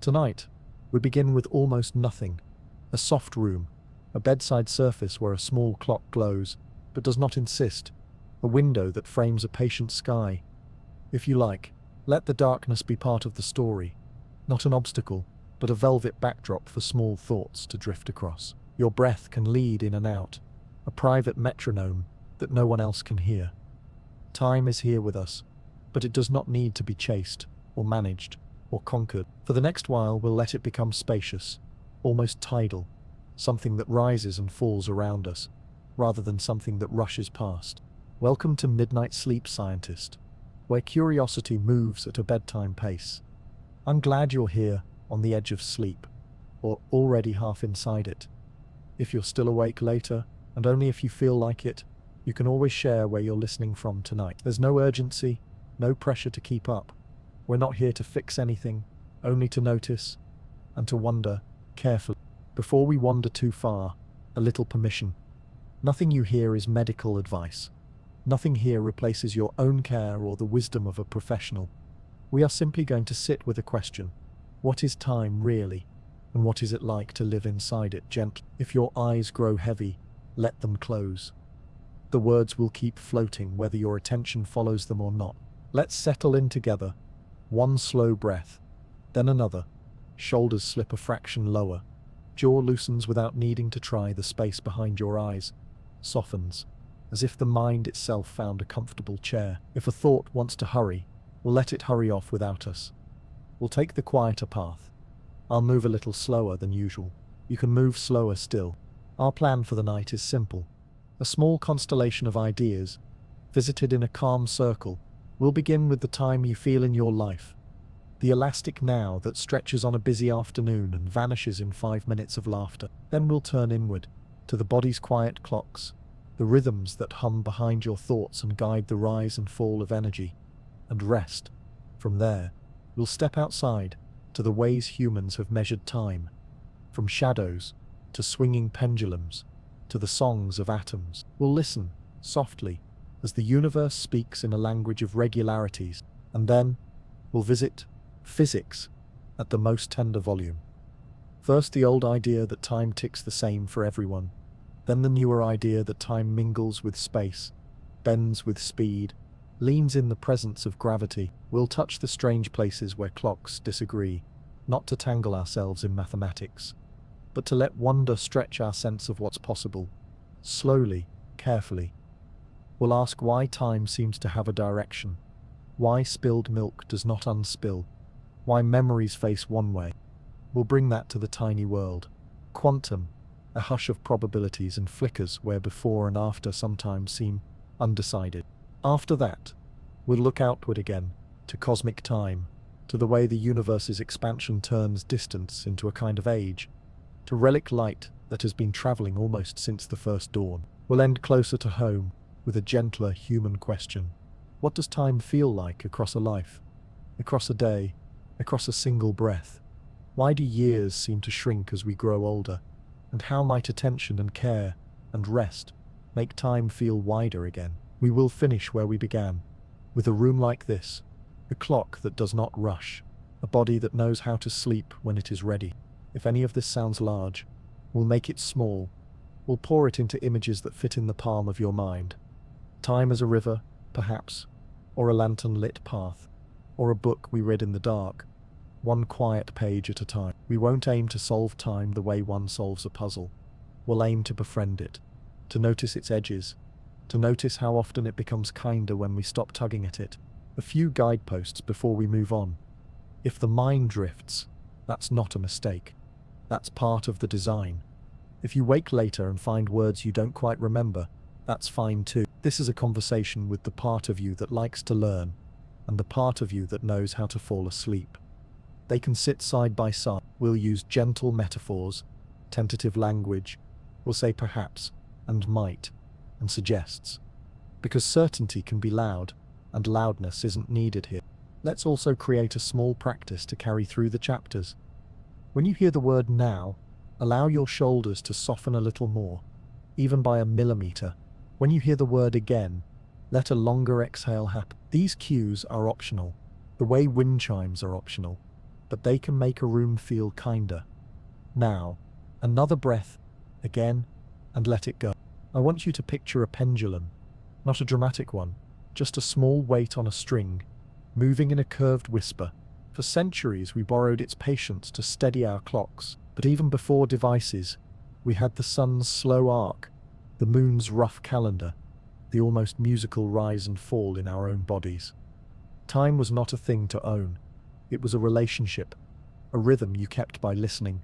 Tonight, we begin with almost nothing. A soft room, a bedside surface where a small clock glows, but does not insist, a window that frames a patient sky. If you like, let the darkness be part of the story, not an obstacle, but a velvet backdrop for small thoughts to drift across. Your breath can lead in and out, a private metronome that no one else can hear. Time is here with us, but it does not need to be chased, or managed, or conquered. For the next while, we'll let it become spacious, almost tidal, something that rises and falls around us, rather than something that rushes past. Welcome to Midnight Sleep, Scientist, where curiosity moves at a bedtime pace. I'm glad you're here, on the edge of sleep, or already half inside it. If you're still awake later, and only if you feel like it, you can always share where you're listening from tonight. There's no urgency, no pressure to keep up. We're not here to fix anything, only to notice, and to wonder, carefully. Before we wander too far, a little permission. Nothing you hear is medical advice. Nothing here replaces your own care or the wisdom of a professional. We are simply going to sit with a question. What is time really? And what is it like to live inside it gently? If your eyes grow heavy, let them close. The words will keep floating whether your attention follows them or not. Let's settle in together. One slow breath, then another. Shoulders slip a fraction lower. Jaw loosens without needing to try. The space behind your eyes softens, as if the mind itself found a comfortable chair. If a thought wants to hurry, we'll let it hurry off without us. We'll take the quieter path. I'll move a little slower than usual. You can move slower still. Our plan for the night is simple. A small constellation of ideas, visited in a calm circle. We'll begin with the time you feel in your life. The elastic now that stretches on a busy afternoon and vanishes in 5 minutes of laughter. Then we'll turn inward, to the body's quiet clocks, the rhythms that hum behind your thoughts and guide the rise and fall of energy. And rest. From there, we'll step outside, to the ways humans have measured time. From shadows, to swinging pendulums, to the songs of atoms. We'll listen, softly, as the universe speaks in a language of regularities. And then, we'll visit physics at the most tender volume. First the old idea that time ticks the same for everyone, then the newer idea that time mingles with space, bends with speed, leans in the presence of gravity. We'll touch the strange places where clocks disagree, not to tangle ourselves in mathematics, but to let wonder stretch our sense of what's possible, slowly, carefully. We'll ask why time seems to have a direction, why spilled milk does not unspill, why memories face one way. We'll bring that to the tiny world. Quantum, a hush of probabilities and flickers where before and after sometimes seem undecided. After that, we'll look outward again, to cosmic time, to the way the universe's expansion turns distance into a kind of age, to relic light that has been traveling almost since the first dawn. We'll end closer to home, with a gentler human question. What does time feel like across a life, across a day, across a single breath? Why do years seem to shrink as we grow older? And how might attention and care and rest make time feel wider again? We will finish where we began, with a room like this, a clock that does not rush, a body that knows how to sleep when it is ready. If any of this sounds large, we'll make it small. We'll pour it into images that fit in the palm of your mind. Time as a river, perhaps, or a lantern-lit path, or a book we read in the dark, one quiet page at a time. We won't aim to solve time the way one solves a puzzle. We'll aim to befriend it, to notice its edges, to notice how often it becomes kinder when we stop tugging at it. A few guideposts before we move on. If the mind drifts, that's not a mistake. That's part of the design. If you wake later and find words you don't quite remember, that's fine too. This is a conversation with the part of you that likes to learn, and the part of you that knows how to fall asleep. They can sit side by side. We'll use gentle metaphors, tentative language. We'll say perhaps, and might, and suggests. Because certainty can be loud, and loudness isn't needed here. Let's also create a small practice to carry through the chapters. When you hear the word now, allow your shoulders to soften a little more, even by a millimeter. When you hear the word again, let a longer exhale happen. These cues are optional, the way wind chimes are optional. but they can make a room feel kinder. Now, another breath, again, and let it go. I want you to picture a pendulum, not a dramatic one, just a small weight on a string, moving in a curved whisper. For centuries we borrowed its patience to steady our clocks, but even before devices, we had the sun's slow arc, the moon's rough calendar, the almost musical rise and fall in our own bodies. Time was not a thing to own. It was a relationship, a rhythm you kept by listening.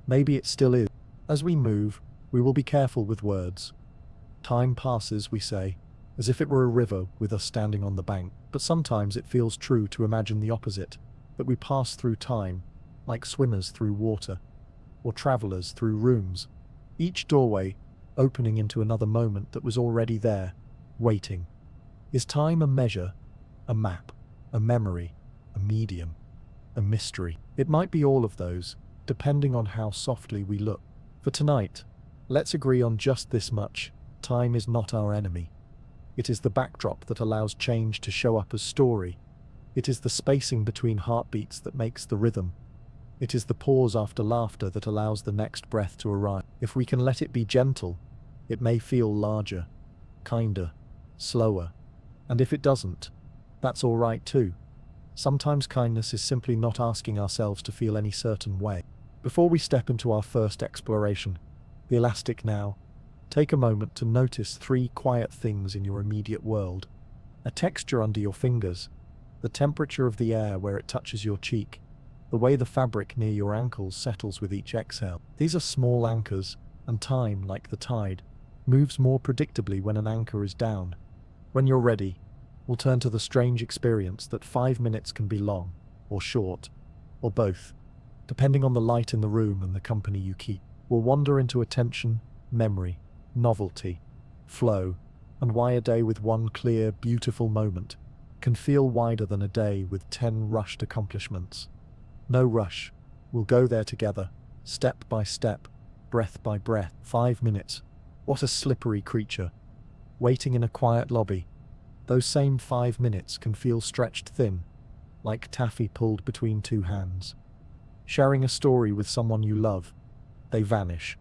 Maybe it still is. As we move, we will be careful with words. Time passes, we say, as if it were a river with us standing on the bank. But sometimes it feels true to imagine the opposite, that we pass through time, like swimmers through water, or travelers through rooms, each doorway opening into another moment that was already there, waiting. Is time a measure, a map, a memory, a medium, a mystery? It might be all of those, depending on how softly we look. For tonight, let's agree on just this much: time is not our enemy. It is the backdrop that allows change to show up as story. It is the spacing between heartbeats that makes the rhythm. It is the pause after laughter that allows the next breath to arrive. If we can let it be gentle, it may feel larger, kinder, slower. And if it doesn't, that's all right too. Sometimes kindness is simply not asking ourselves to feel any certain way. Before we step into our first exploration, the elastic now, take a moment to notice 3 quiet things in your immediate world. A texture under your fingers, the temperature of the air where it touches your cheek, the way the fabric near your ankles settles with each exhale. These are small anchors, and time, like the tide, moves more predictably when an anchor is down. When you're ready, we'll turn to the strange experience that 5 minutes can be long, or short, or both, depending on the light in the room and the company you keep. We'll wander into attention, memory, novelty, flow, and why a day with one clear, beautiful moment can feel wider than a day with 10 rushed accomplishments. No rush. We'll go there together, step by step, breath by breath. 5 minutes. What a slippery creature. Waiting in a quiet lobby. Those same 5 minutes can feel stretched thin, like taffy pulled between 2 hands. Sharing a story with someone you love, they vanish,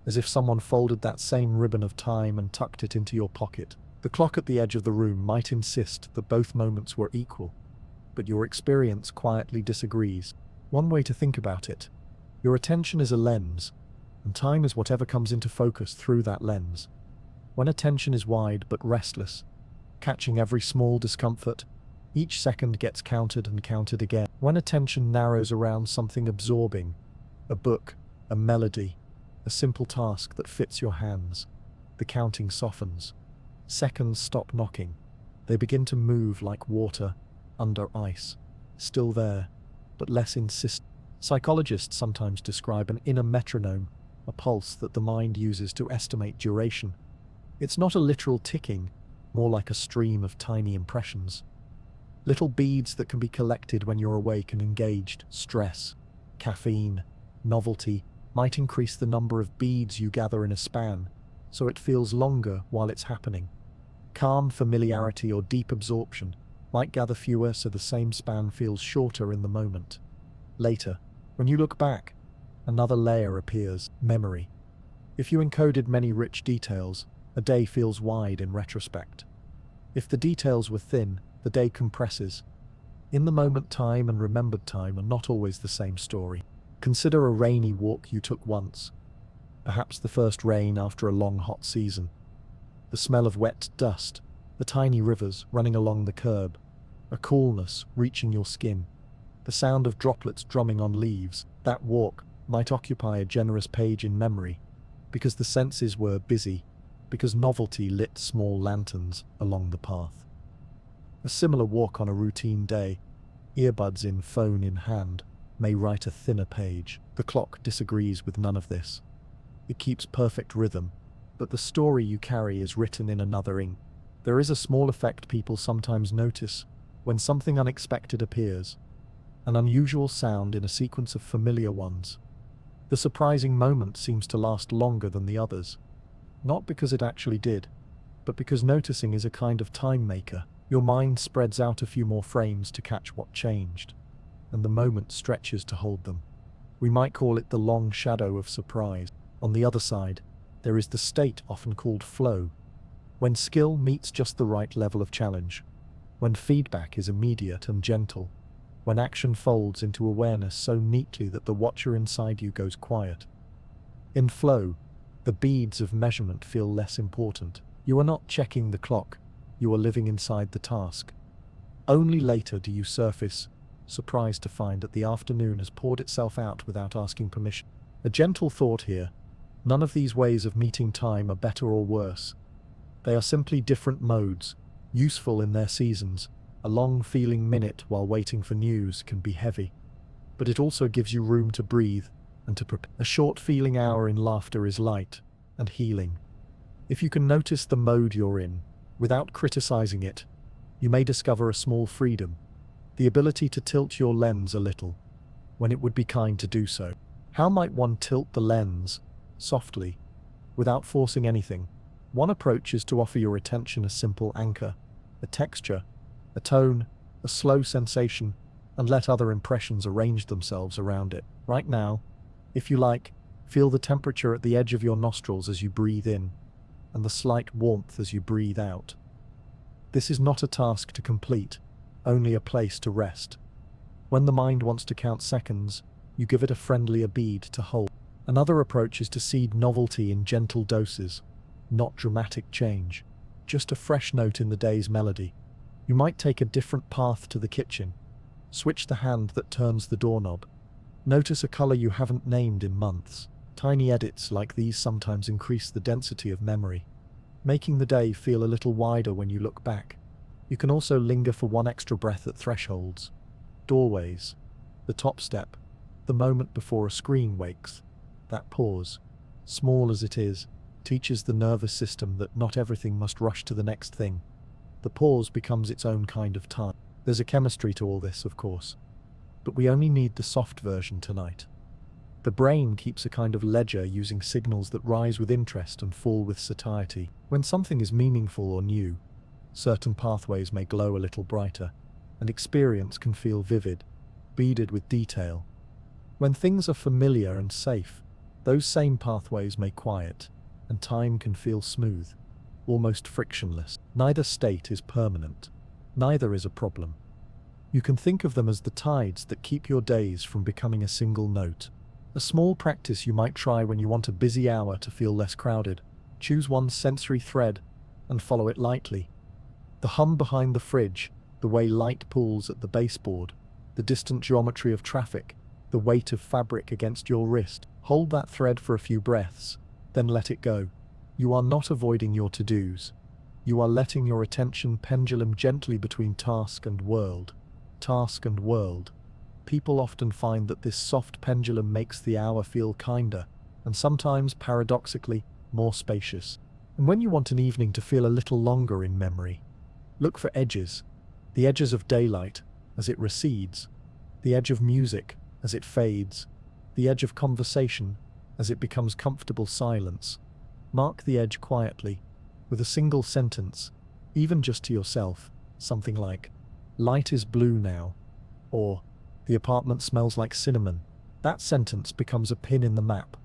as if someone folded that same ribbon of time and tucked it into your pocket. The clock at the edge of the room might insist that both moments were equal, but your experience quietly disagrees. One way to think about it: your attention is a lens, and time is whatever comes into focus through that lens. When attention is wide but restless, catching every small discomfort, each second gets counted and counted again. When attention narrows around something absorbing, a book, a melody, a simple task that fits your hands, the counting softens. Seconds stop knocking. They begin to move like water under ice, still there, but less insistent. Psychologists sometimes describe an inner metronome, a pulse that the mind uses to estimate duration. It's not a literal ticking, more like a stream of tiny impressions. Little beads that can be collected when you're awake and engaged. Stress, caffeine, novelty might increase the number of beads you gather in a span, so it feels longer while it's happening. Calm, familiarity, or deep absorption might gather fewer, so the same span feels shorter in the moment. Later, when you look back, another layer appears: memory. If you encoded many rich details, a day feels wide in retrospect. If the details were thin, the day compresses. In the moment, time and remembered time are not always the same story. Consider a rainy walk you took once, perhaps the first rain after a long hot season. The smell of wet dust, the tiny rivers running along the curb, a coolness reaching your skin, the sound of droplets drumming on leaves. That walk might occupy a generous page in memory, because the senses were busy, because novelty lit small lanterns along the path. A similar walk on a routine day, earbuds in, phone in hand, may write a thinner page. The clock disagrees with none of this. It keeps perfect rhythm, but the story you carry is written in another ink. There is a small effect people sometimes notice when something unexpected appears, an unusual sound in a sequence of familiar ones. The surprising moment seems to last longer than the others, not because it actually did, but because noticing is a kind of time maker. Your mind spreads out a few more frames to catch what changed. and the moment stretches to hold them. We might call it the long shadow of surprise. On the other side, there is the state often called flow, when skill meets just the right level of challenge, when feedback is immediate and gentle, when action folds into awareness so neatly that the watcher inside you goes quiet. In flow, the beads of measurement feel less important. You are not checking the clock, you are living inside the task. Only later do you surface, surprised to find that the afternoon has poured itself out without asking permission. A gentle thought here: none of these ways of meeting time are better or worse. They are simply different modes, useful in their seasons. A long feeling minute while waiting for news can be heavy, but it also gives you room to breathe and to prepare. A short feeling hour in laughter is light and healing. If you can notice the mode you're in, without criticizing it, you may discover a small freedom, the ability to tilt your lens a little, when it would be kind to do so. How might one tilt the lens, softly, without forcing anything? One approach is to offer your attention a simple anchor, a texture, a tone, a slow sensation, and let other impressions arrange themselves around it. Right now, if you like, feel the temperature at the edge of your nostrils as you breathe in, and the slight warmth as you breathe out. This is not a task to complete, only a place to rest. When the mind wants to count seconds, you give it a friendlier bead to hold. Another approach is to seed novelty in gentle doses, not dramatic change, just a fresh note in the day's melody. You might take a different path to the kitchen, switch the hand that turns the doorknob, notice a color you haven't named in months. Tiny edits like these sometimes increase the density of memory, making the day feel a little wider when you look back. You can also linger for one extra breath at thresholds, doorways, the top step, the moment before a screen wakes. That pause, small as it is, teaches the nervous system that not everything must rush to the next thing. The pause becomes its own kind of time. There's a chemistry to all this, of course, but we only need the soft version tonight. The brain keeps a kind of ledger using signals that rise with interest and fall with satiety. When something is meaningful or new, certain pathways may glow a little brighter, and experience can feel vivid, beaded with detail. When things are familiar and safe, those same pathways may quiet, and time can feel smooth, almost frictionless. Neither state is permanent. Neither is a problem. You can think of them as the tides that keep your days from becoming a single note. A small practice you might try when you want a busy hour to feel less crowded. Choose one sensory thread and follow it lightly. The hum behind the fridge, the way light pulls at the baseboard, the distant geometry of traffic, the weight of fabric against your wrist. Hold that thread for a few breaths, then let it go. You are not avoiding your to-dos. You are letting your attention pendulum gently between task and world. Task and world. People often find that this soft pendulum makes the hour feel kinder, and sometimes, paradoxically, more spacious. And when you want an evening to feel a little longer in memory, look for edges. The edges of daylight as it recedes, the edge of music as it fades, the edge of conversation as it becomes comfortable silence. Mark the edge quietly, with a single sentence, even just to yourself, something like, "Light is blue now," or "The apartment smells like cinnamon." That sentence becomes a pin in the map,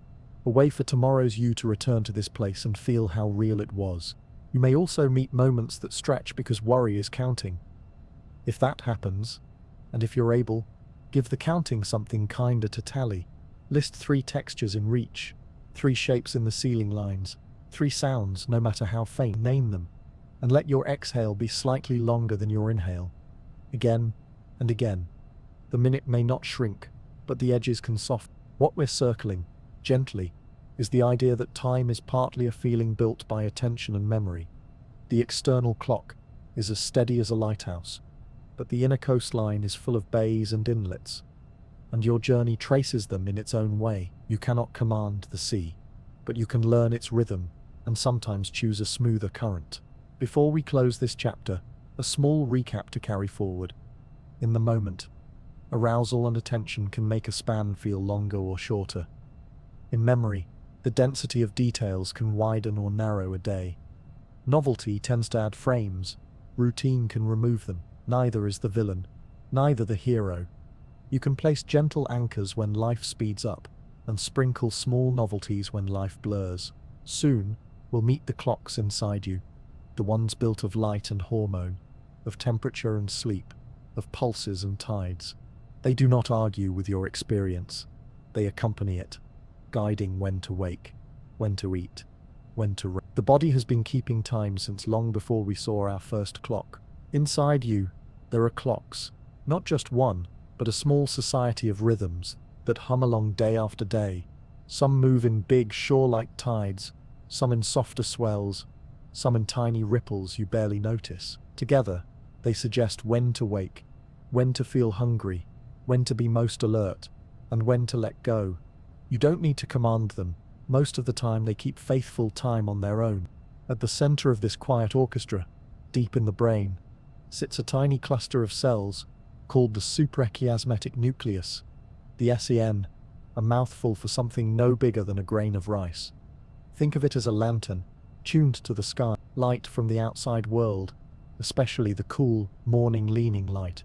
a way for tomorrow's you to return to this place and feel how real it was. You may also meet moments that stretch because worry is counting. If that happens, and if you're able, give the counting something kinder to tally. List 3 textures in reach, 3 shapes in the ceiling lines, 3 sounds, no matter how faint. Name them, and let your exhale be slightly longer than your inhale. Again and again. The minute may not shrink, but the edges can soften. What we're circling, gently, is the idea that time is partly a feeling built by attention and memory. The external clock is as steady as a lighthouse, but the inner coastline is full of bays and inlets, and your journey traces them in its own way. You cannot command the sea, but you can learn its rhythm and sometimes choose a smoother current. Before we close this chapter, a small recap to carry forward. In the moment, arousal and attention can make a span feel longer or shorter. In memory, the density of details can widen or narrow a day. Novelty tends to add frames, routine can remove them. Neither is the villain, neither the hero. You can place gentle anchors when life speeds up, and sprinkle small novelties when life blurs. Soon, we'll meet the clocks inside you, the ones built of light and hormone, of temperature and sleep, of pulses and tides. They do not argue with your experience. They accompany it, guiding when to wake, when to eat, when to rest. The body has been keeping time since long before we saw our first clock. Inside you, there are clocks, not just one, but a small society of rhythms that hum along day after day. Some move in big, shore-like tides, some in softer swells, some in tiny ripples you barely notice. Together, they suggest when to wake, when to feel hungry, when to be most alert, and when to let go. You don't need to command them. Most of the time they keep faithful time on their own. At the center of this quiet orchestra, deep in the brain, sits a tiny cluster of cells called the suprachiasmatic nucleus, the SEN, a mouthful for something no bigger than a grain of rice. Think of it as a lantern, tuned to the sky. Light from the outside world, especially the cool, morning-leaning light,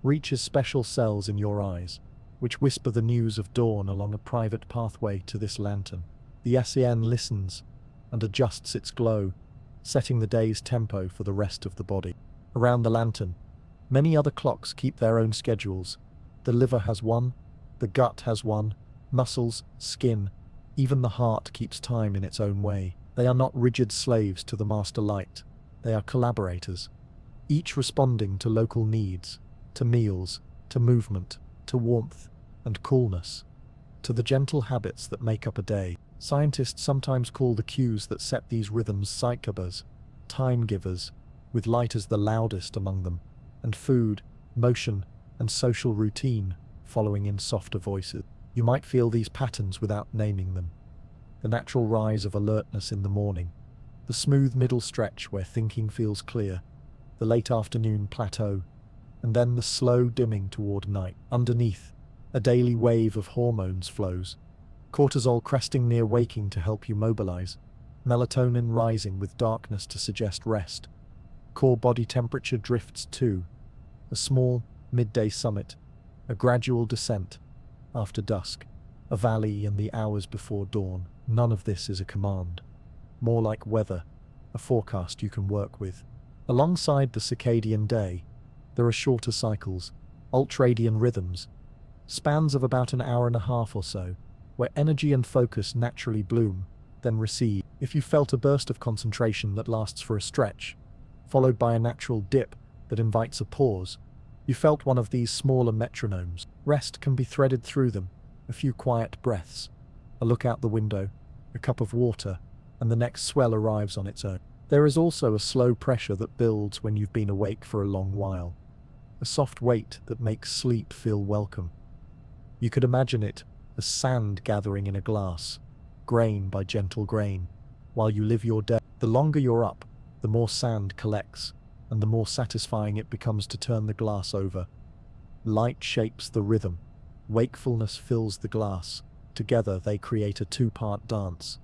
reaches special cells in your eyes, which whisper the news of dawn along a private pathway to this lantern. The SEN listens and adjusts its glow, setting the day's tempo for the rest of the body. Around the lantern, many other clocks keep their own schedules. The liver has one, the gut has one, muscles, skin, even the heart keeps time in its own way. They are not rigid slaves to the master light. They are collaborators, each responding to local needs, to meals, to movement, to warmth and coolness, to the gentle habits that make up a day. Scientists sometimes call the cues that set these rhythms cyclers, time givers, with light as the loudest among them, and food, motion, and social routine following in softer voices. You might feel these patterns without naming them. The natural rise of alertness in the morning, the smooth middle stretch where thinking feels clear, the late afternoon plateau, and then the slow dimming toward night. Underneath, a daily wave of hormones flows, cortisol cresting near waking to help you mobilize, melatonin rising with darkness to suggest rest. Core body temperature drifts too, a small, midday summit, a gradual descent after dusk, a valley in the hours before dawn. None of this is a command. More like weather, a forecast you can work with. Alongside the circadian day, there are shorter cycles, ultradian rhythms, spans of about an hour and a half or so, where energy and focus naturally bloom, then recede. If you felt a burst of concentration that lasts for a stretch, followed by a natural dip that invites a pause, you felt one of these smaller metronomes. Rest can be threaded through them, a few quiet breaths, a look out the window, a cup of water, and the next swell arrives on its own. There is also a slow pressure that builds when you've been awake for a long while, a soft weight that makes sleep feel welcome. You could imagine it as sand gathering in a glass, grain by gentle grain, while you live your day. The longer you're up, the more sand collects, and the more satisfying it becomes to turn the glass over. Light shapes the rhythm, wakefulness fills the glass. Together they create a two-part dance.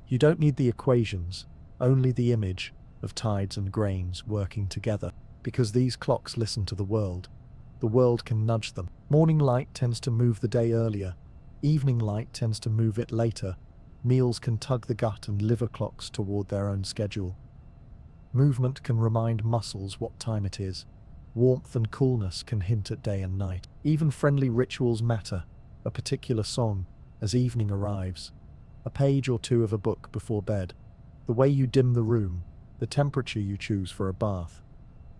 You don't need the equations, only the image of tides and grains working together. Because these clocks listen to the world can nudge them. Morning light tends to move the day earlier, evening light tends to move it later. Meals can tug the gut and liver clocks toward their own schedule. Movement can remind muscles what time it is. Warmth and coolness can hint at day and night. Even friendly rituals matter, a particular song as evening arrives, a page or two of a book before bed, the way you dim the room, the temperature you choose for a bath.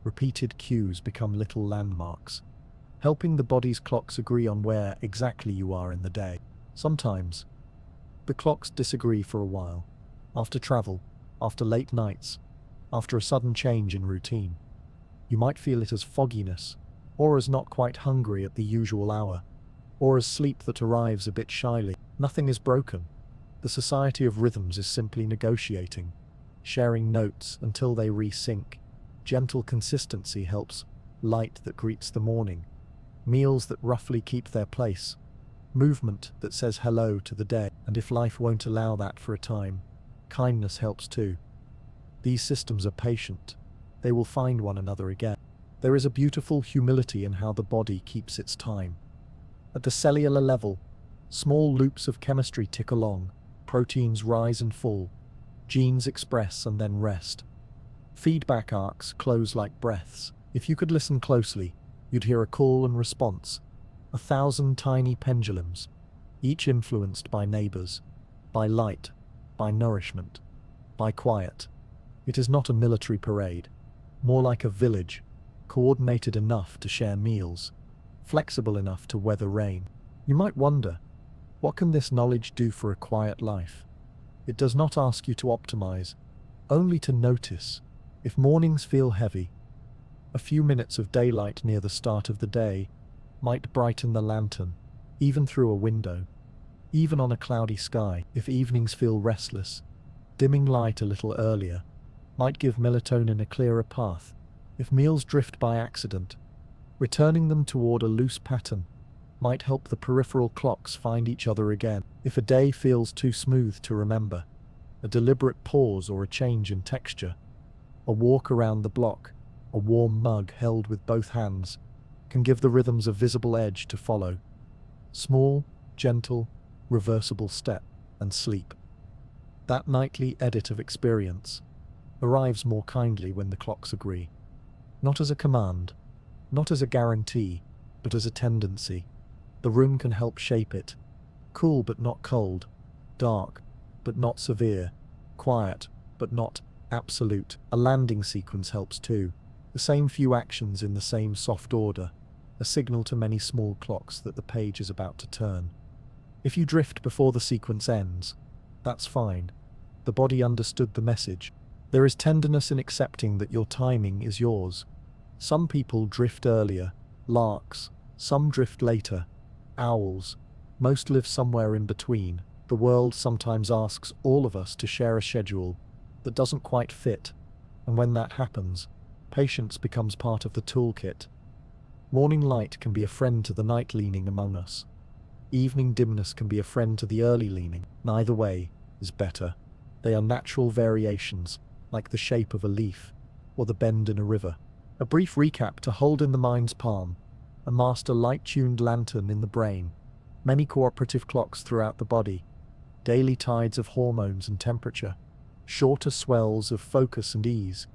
Repeated cues become little landmarks, helping the body's clocks agree on where exactly you are in the day. Sometimes, the clocks disagree for a while, after travel, after late nights, after a sudden change in routine. You might feel it as fogginess, or as not quite hungry at the usual hour, or as sleep that arrives a bit shyly. Nothing is broken. The Society of Rhythms is simply negotiating, sharing notes until they resync. Gentle consistency helps, light that greets the morning, meals that roughly keep their place, movement that says hello to the day. And if life won't allow that for a time, kindness helps too. These systems are patient. They will find one another again. There is a beautiful humility in how the body keeps its time. At the cellular level, small loops of chemistry tick along, proteins rise and fall, genes express and then rest. Feedback arcs close like breaths. If you could listen closely, you'd hear a call and response, 1,000 tiny pendulums, each influenced by neighbors, by light, by nourishment, by quiet. It is not a military parade, more like a village, coordinated enough to share meals, flexible enough to weather rain. You might wonder, what can this knowledge do for a quiet life? It does not ask you to optimize, only to notice. If mornings feel heavy, a few minutes of daylight near the start of the day might brighten the lantern, even through a window, even on a cloudy sky. If evenings feel restless, dimming light a little earlier might give melatonin a clearer path. If meals drift by accident, returning them toward a loose pattern might help the peripheral clocks find each other again. If a day feels too smooth to remember, a deliberate pause or a change in texture, a walk around the block, a warm mug held with both hands, can give the rhythms a visible edge to follow. Small, gentle, reversible step, and sleep. That nightly edit of experience arrives more kindly when the clocks agree. Not as a command, not as a guarantee, but as a tendency. The room can help shape it. Cool but not cold, dark but not severe, quiet but not absolute. A landing sequence helps too. The same few actions in the same soft order, a signal to many small clocks that the page is about to turn. If you drift before the sequence ends, that's fine. The body understood the message. There is tenderness in accepting that your timing is yours. Some people drift earlier, larks, some drift later, owls, most live somewhere in between. The world sometimes asks all of us to share a schedule that doesn't quite fit, and when that happens, patience becomes part of the toolkit. Morning light can be a friend to the night leaning among us. Evening dimness can be a friend to the early leaning. Neither way is better. They are natural variations, like the shape of a leaf or the bend in a river. A brief recap to hold in the mind's palm: a master light-tuned lantern in the brain, many cooperative clocks throughout the body, daily tides of hormones and temperature, shorter swells of focus and ease,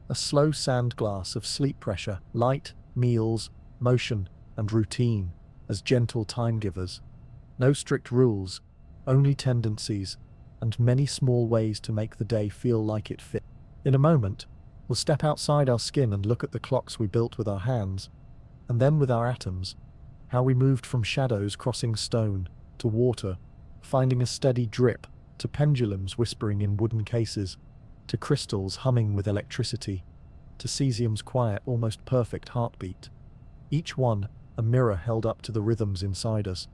a slow sand glass of sleep pressure, light, meals, motion, and routine as gentle time-givers. No strict rules, only tendencies, and many small ways to make the day feel like it fit. In a moment, we'll step outside our skin and look at the clocks we built with our hands, and then with our atoms, how we moved from shadows crossing stone to water, finding a steady drip, to pendulums whispering in wooden cases, to crystals humming with electricity, to cesium's quiet, almost perfect heartbeat. Each one a mirror held up to the rhythms inside us,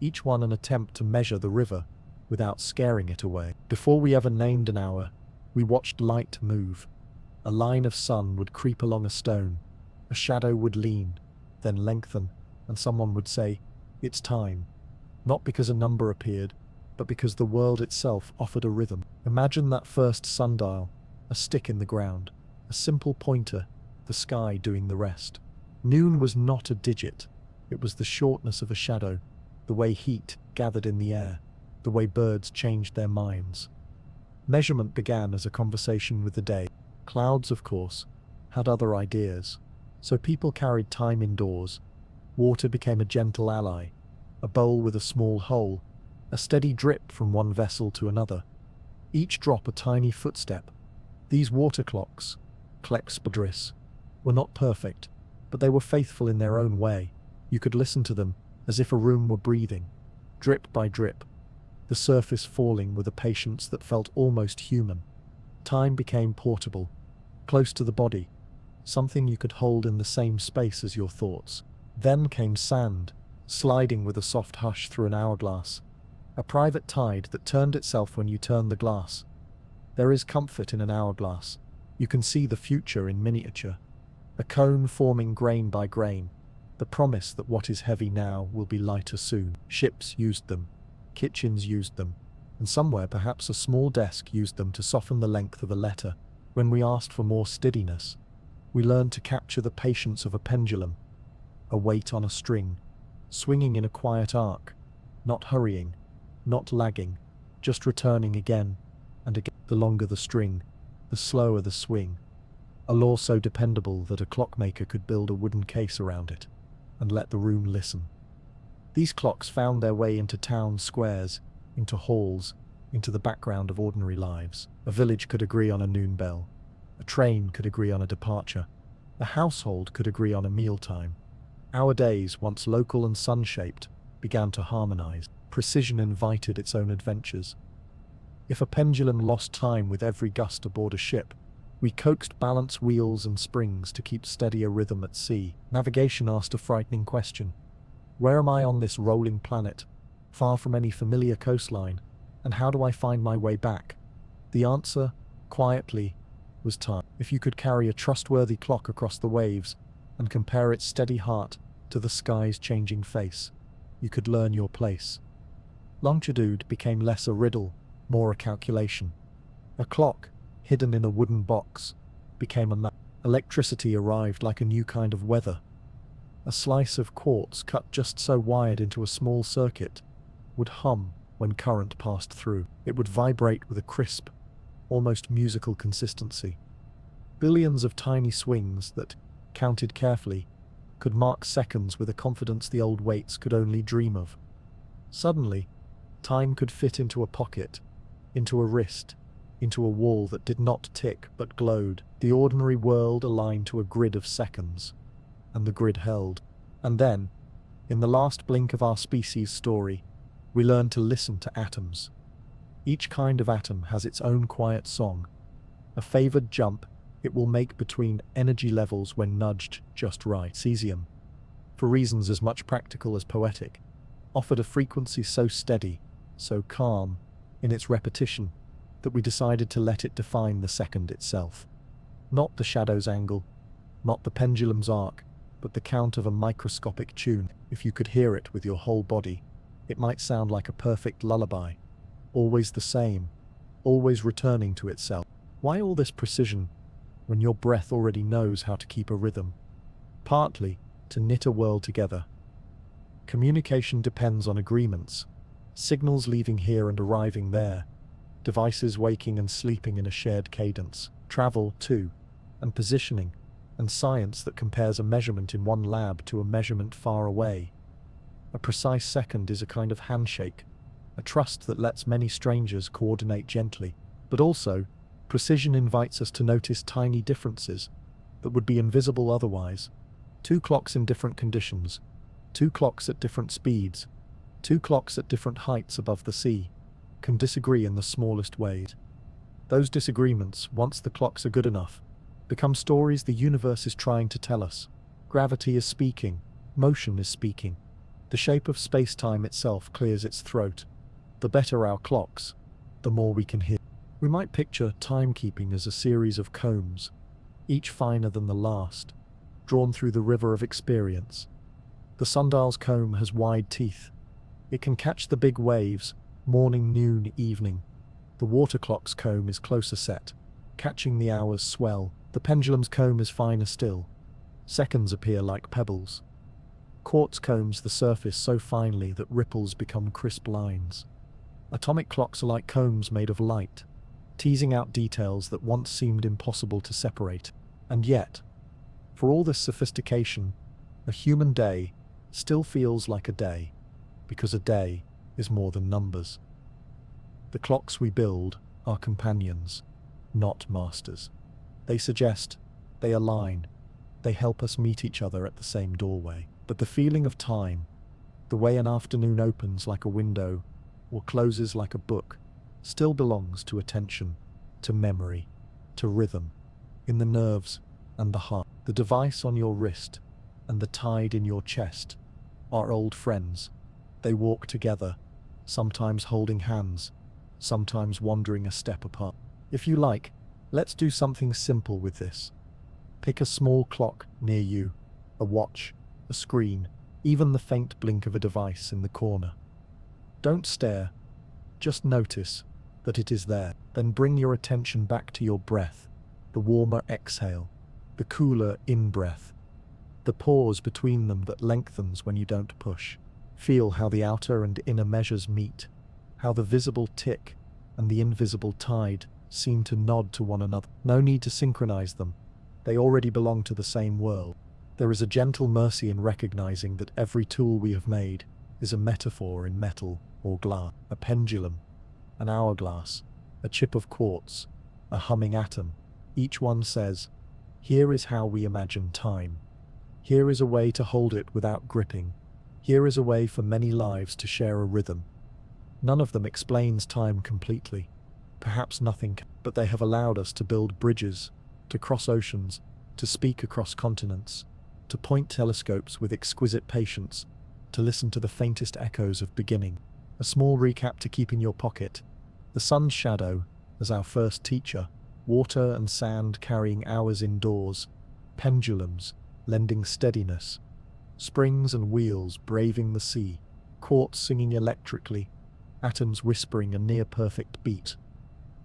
each one an attempt to measure the river without scaring it away. Before we ever named an hour, we watched light move. A line of sun would creep along a stone, a shadow would lean, then lengthen, and someone would say, "It's time." Not because a number appeared, but because the world itself offered a rhythm. Imagine that first sundial, a stick in the ground, a simple pointer, the sky doing the rest. Noon was not a digit, it was the shortness of a shadow, the way heat gathered in the air, the way birds changed their minds. Measurement began as a conversation with the day. Clouds, of course, had other ideas, so people carried time indoors. Water became a gentle ally, a bowl with a small hole, a steady drip from one vessel to another. Each drop a tiny footstep. These water clocks, Klex Badris, were not perfect, but they were faithful in their own way. You could listen to them as if a room were breathing, drip by drip, the surface falling with a patience that felt almost human. Time became portable, close to the body, something you could hold in the same space as your thoughts. Then came sand, sliding with a soft hush through an hourglass, a private tide that turned itself when you turned the glass. There is comfort in an hourglass. You can see the future in miniature, a cone forming grain by grain, the promise that what is heavy now will be lighter soon. Ships used them, kitchens used them, and somewhere perhaps a small desk used them to soften the length of a letter. When we asked for more steadiness, we learned to capture the patience of a pendulum, a weight on a string, swinging in a quiet arc, not hurrying, not lagging, just returning again and again. The longer the string, the slower the swing. A law so dependable that a clockmaker could build a wooden case around it and let the room listen. These clocks found their way into town squares, into halls, into the background of ordinary lives. A village could agree on a noon bell. A train could agree on a departure. A household could agree on a mealtime. Our days, once local and sun-shaped, began to harmonize. Precision invited its own adventures. If a pendulum lost time with every gust aboard a ship, we coaxed balance wheels and springs to keep steady a rhythm at sea. Navigation asked a frightening question. Where am I on this rolling planet, far from any familiar coastline, and how do I find my way back? The answer, quietly, was time. If you could carry a trustworthy clock across the waves and compare its steady heart to the sky's changing face, you could learn your place. Longitude became less a riddle, more a calculation. A clock, hidden in a wooden box, became a map. Electricity arrived like a new kind of weather. A slice of quartz cut just so wide into a small circuit would hum when current passed through. It would vibrate with a crisp, almost musical consistency. Billions of tiny swings that, counted carefully, could mark seconds with a confidence the old weights could only dream of. Suddenly, time could fit into a pocket, into a wrist, into a wall that did not tick but glowed. The ordinary world aligned to a grid of seconds, and the grid held. And then, in the last blink of our species' story, we learned to listen to atoms. Each kind of atom has its own quiet song, a favored jump it will make between energy levels when nudged just right. Cesium, for reasons as much practical as poetic, offered a frequency so steady, so calm, in its repetition, that we decided to let it define the second itself. Not the shadow's angle, not the pendulum's arc, but the count of a microscopic tune. If you could hear it with your whole body, it might sound like a perfect lullaby, always the same, always returning to itself. Why all this precision when your breath already knows how to keep a rhythm? Partly to knit a world together. Communication depends on agreements, signals leaving here and arriving there, devices waking and sleeping in a shared cadence, travel, too, and positioning, and science that compares a measurement in one lab to a measurement far away. A precise second is a kind of handshake, a trust that lets many strangers coordinate gently. But also, precision invites us to notice tiny differences that would be invisible otherwise. Two clocks in different conditions, two clocks at different speeds, two clocks at different heights above the sea, can disagree in the smallest ways. Those disagreements, once the clocks are good enough, become stories the universe is trying to tell us. Gravity is speaking, motion is speaking. The shape of space-time itself clears its throat. The better our clocks, the more we can hear. We might picture timekeeping as a series of combs, each finer than the last, drawn through the river of experience. The sundial's comb has wide teeth. It can catch the big waves, morning, noon, evening. The water clock's comb is closer set, catching the hours swell. The pendulum's comb is finer still. Seconds appear like pebbles. Quartz combs the surface so finely that ripples become crisp lines. Atomic clocks are like combs made of light, teasing out details that once seemed impossible to separate. And yet, for all this sophistication, a human day still feels like a day, because a day is more than numbers. The clocks we build are companions, not masters. They suggest, they align, they help us meet each other at the same doorway. But the feeling of time, the way an afternoon opens like a window or closes like a book, still belongs to attention, to memory, to rhythm, in the nerves and the heart. The device on your wrist and the tide in your chest are old friends. They walk together, sometimes holding hands, sometimes wandering a step apart. If you like, let's do something simple with this. Pick a small clock near you, a watch, a screen, even the faint blink of a device in the corner. Don't stare, just notice that it is there. Then bring your attention back to your breath, the warmer exhale, the cooler in-breath. the pause between them that lengthens when you don't push. Feel how the outer and inner measures meet, how the visible tick and the invisible tide seem to nod to one another. No need to synchronize them. They already belong to the same world. There is a gentle mercy in recognizing that every tool we have made is a metaphor in metal or glass. A pendulum, an hourglass, a chip of quartz, a humming atom. Each one says, here is how we imagine time. Here is a way to hold it without gripping. Here is a way for many lives to share a rhythm. None of them explains time completely. Perhaps nothing, but they have allowed us to build bridges, to cross oceans, to speak across continents, to point telescopes with exquisite patience, to listen to the faintest echoes of beginning. A small recap to keep in your pocket. The sun's shadow, as our first teacher, water and sand carrying hours indoors, pendulums, lending steadiness, springs and wheels braving the sea, quartz singing electrically, atoms whispering a near-perfect beat.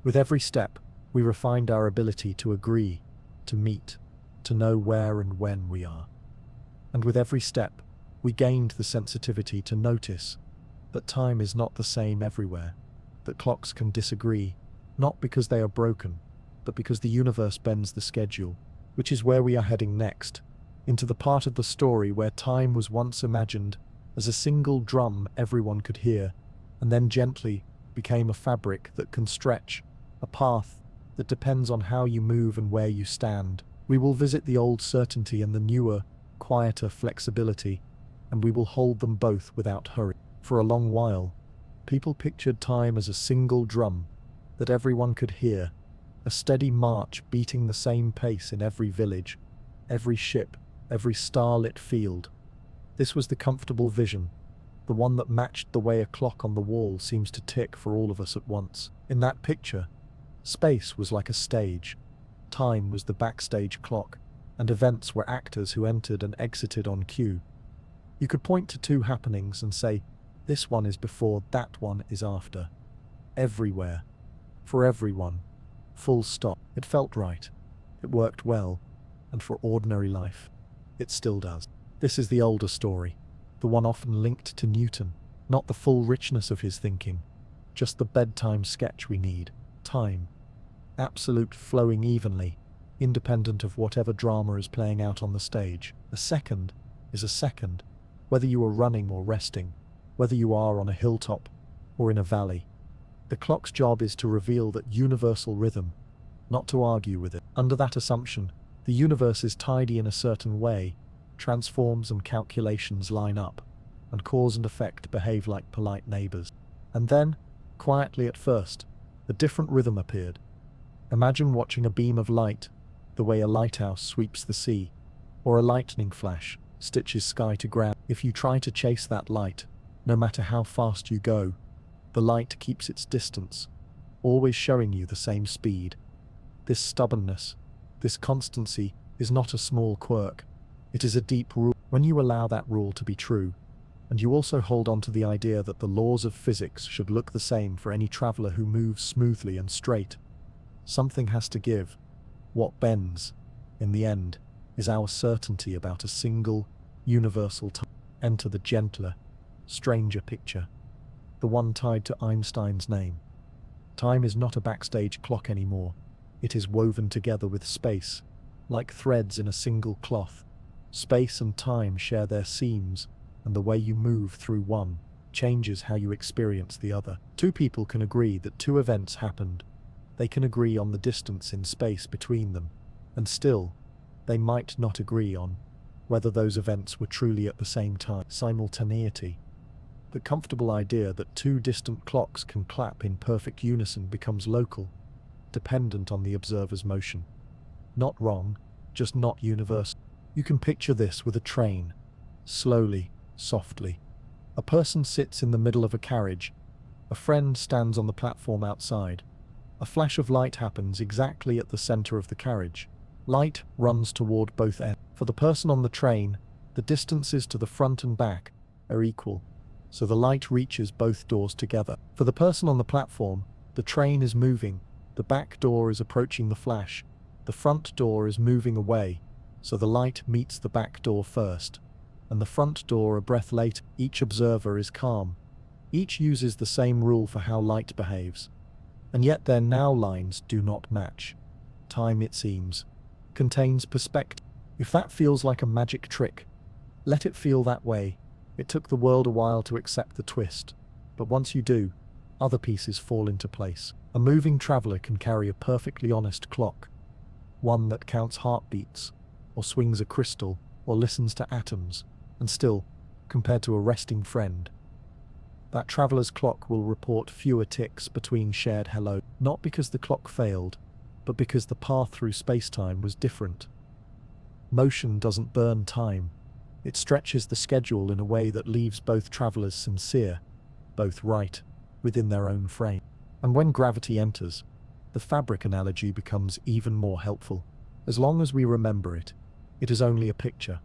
With every step, we refined our ability to agree, to meet, to know where and when we are. And with every step, we gained the sensitivity to notice that time is not the same everywhere, that clocks can disagree, not because they are broken, but because the universe bends the schedule, which is where we are heading next, into the part of the story where time was once imagined as a single drum everyone could hear, and then gently became a fabric that can stretch, a path that depends on how you move and where you stand. We will visit the old certainty and the newer, quieter flexibility, and we will hold them both without hurry. For a long while, people pictured time as a single drum that everyone could hear, a steady march beating the same pace in every village, every ship, every starlit field. This was the comfortable vision, the one that matched the way a clock on the wall seems to tick for all of us at once. In that picture, space was like a stage, time was the backstage clock, and events were actors who entered and exited on cue. You could point to two happenings and say, this one is before, that one is after. Everywhere. For everyone. Full stop. It felt right. It worked well. And for ordinary life, it still does. This is the older story, the one often linked to Newton, not the full richness of his thinking, just the bedtime sketch we need. Time. Absolute, flowing evenly, independent of whatever drama is playing out on the stage. A second is a second, whether you are running or resting, whether you are on a hilltop or in a valley. The clock's job is to reveal that universal rhythm, not to argue with it. Under that assumption, the universe is tidy in a certain way, transforms and calculations line up, and cause and effect behave like polite neighbors. And then, quietly at first, a different rhythm appeared. Imagine watching a beam of light, the way a lighthouse sweeps the sea, or a lightning flash stitches sky to ground. If you try to chase that light, no matter how fast you go, the light keeps its distance, always showing you the same speed. This stubbornness, this constancy, is not a small quirk. It is a deep rule. When you allow that rule to be true, and you also hold on to the idea that the laws of physics should look the same for any traveler who moves smoothly and straight, something has to give. What bends, in the end, is our certainty about a single, universal time. Enter the gentler, stranger picture, the one tied to Einstein's name. Time is not a backstage clock anymore. It is woven together with space, like threads in a single cloth. Space and time share their seams, and the way you move through one changes how you experience the other. Two people can agree that two events happened. They can agree on the distance in space between them, and still, they might not agree on whether those events were truly at the same time. Simultaneity. The comfortable idea that two distant clocks can clap in perfect unison becomes local, dependent on the observer's motion. Not wrong, just not universal. You can picture this with a train. Slowly, softly. A person sits in the middle of a carriage. A friend stands on the platform outside. A flash of light happens exactly at the center of the carriage. Light runs toward both ends. For the person on the train, the distances to the front and back are equal, so the light reaches both doors together. For the person on the platform, the train is moving. The back door is approaching the flash. The front door is moving away. So the light meets the back door first, and the front door a breath later. Each observer is calm. Each uses the same rule for how light behaves. And yet their now lines do not match. Time, it seems, contains perspective. If that feels like a magic trick, let it feel that way. It took the world a while to accept the twist, but once you do, other pieces fall into place. A moving traveler can carry a perfectly honest clock, one that counts heartbeats, or swings a crystal, or listens to atoms, and still, compared to a resting friend, that traveler's clock will report fewer ticks between shared hello, not because the clock failed, but because the path through space-time was different. Motion doesn't burn time. It stretches the schedule in a way that leaves both travelers sincere, both right, within their own frame. And when gravity enters, the fabric analogy becomes even more helpful. As long as we remember it, it is only a picture.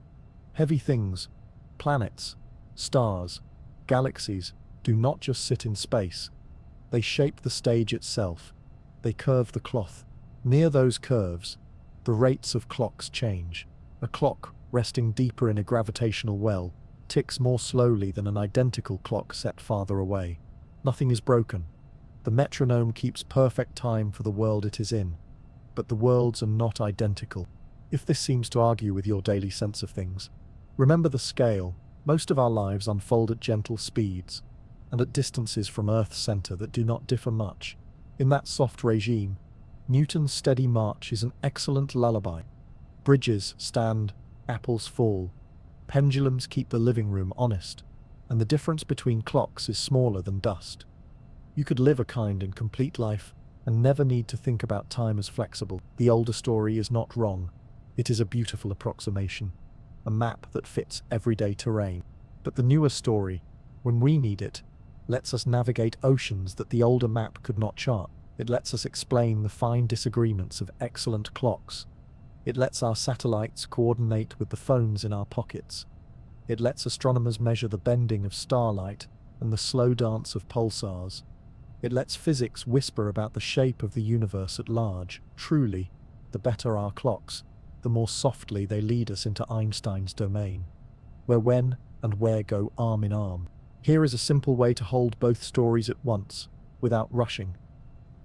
Heavy things, planets, stars, galaxies, do not just sit in space. They shape the stage itself. They curve the cloth. Near those curves, the rates of clocks change. A clock, resting deeper in a gravitational well, ticks more slowly than an identical clock set farther away. Nothing is broken. The metronome keeps perfect time for the world it is in, but the worlds are not identical. If this seems to argue with your daily sense of things, remember the scale. Most of our lives unfold at gentle speeds, and at distances from Earth's center that do not differ much. In that soft regime, Newton's steady march is an excellent lullaby. Bridges stand, apples fall, pendulums keep the living room honest, and the difference between clocks is smaller than dust. You could live a kind and complete life and never need to think about time as flexible. The older story is not wrong. It is a beautiful approximation, a map that fits everyday terrain. But the newer story, when we need it, lets us navigate oceans that the older map could not chart. It lets us explain the fine disagreements of excellent clocks. It lets our satellites coordinate with the phones in our pockets. It lets astronomers measure the bending of starlight and the slow dance of pulsars. It lets physics whisper about the shape of the universe at large. Truly, the better our clocks, the more softly they lead us into Einstein's domain, where when and where go arm in arm. Here is a simple way to hold both stories at once, without rushing.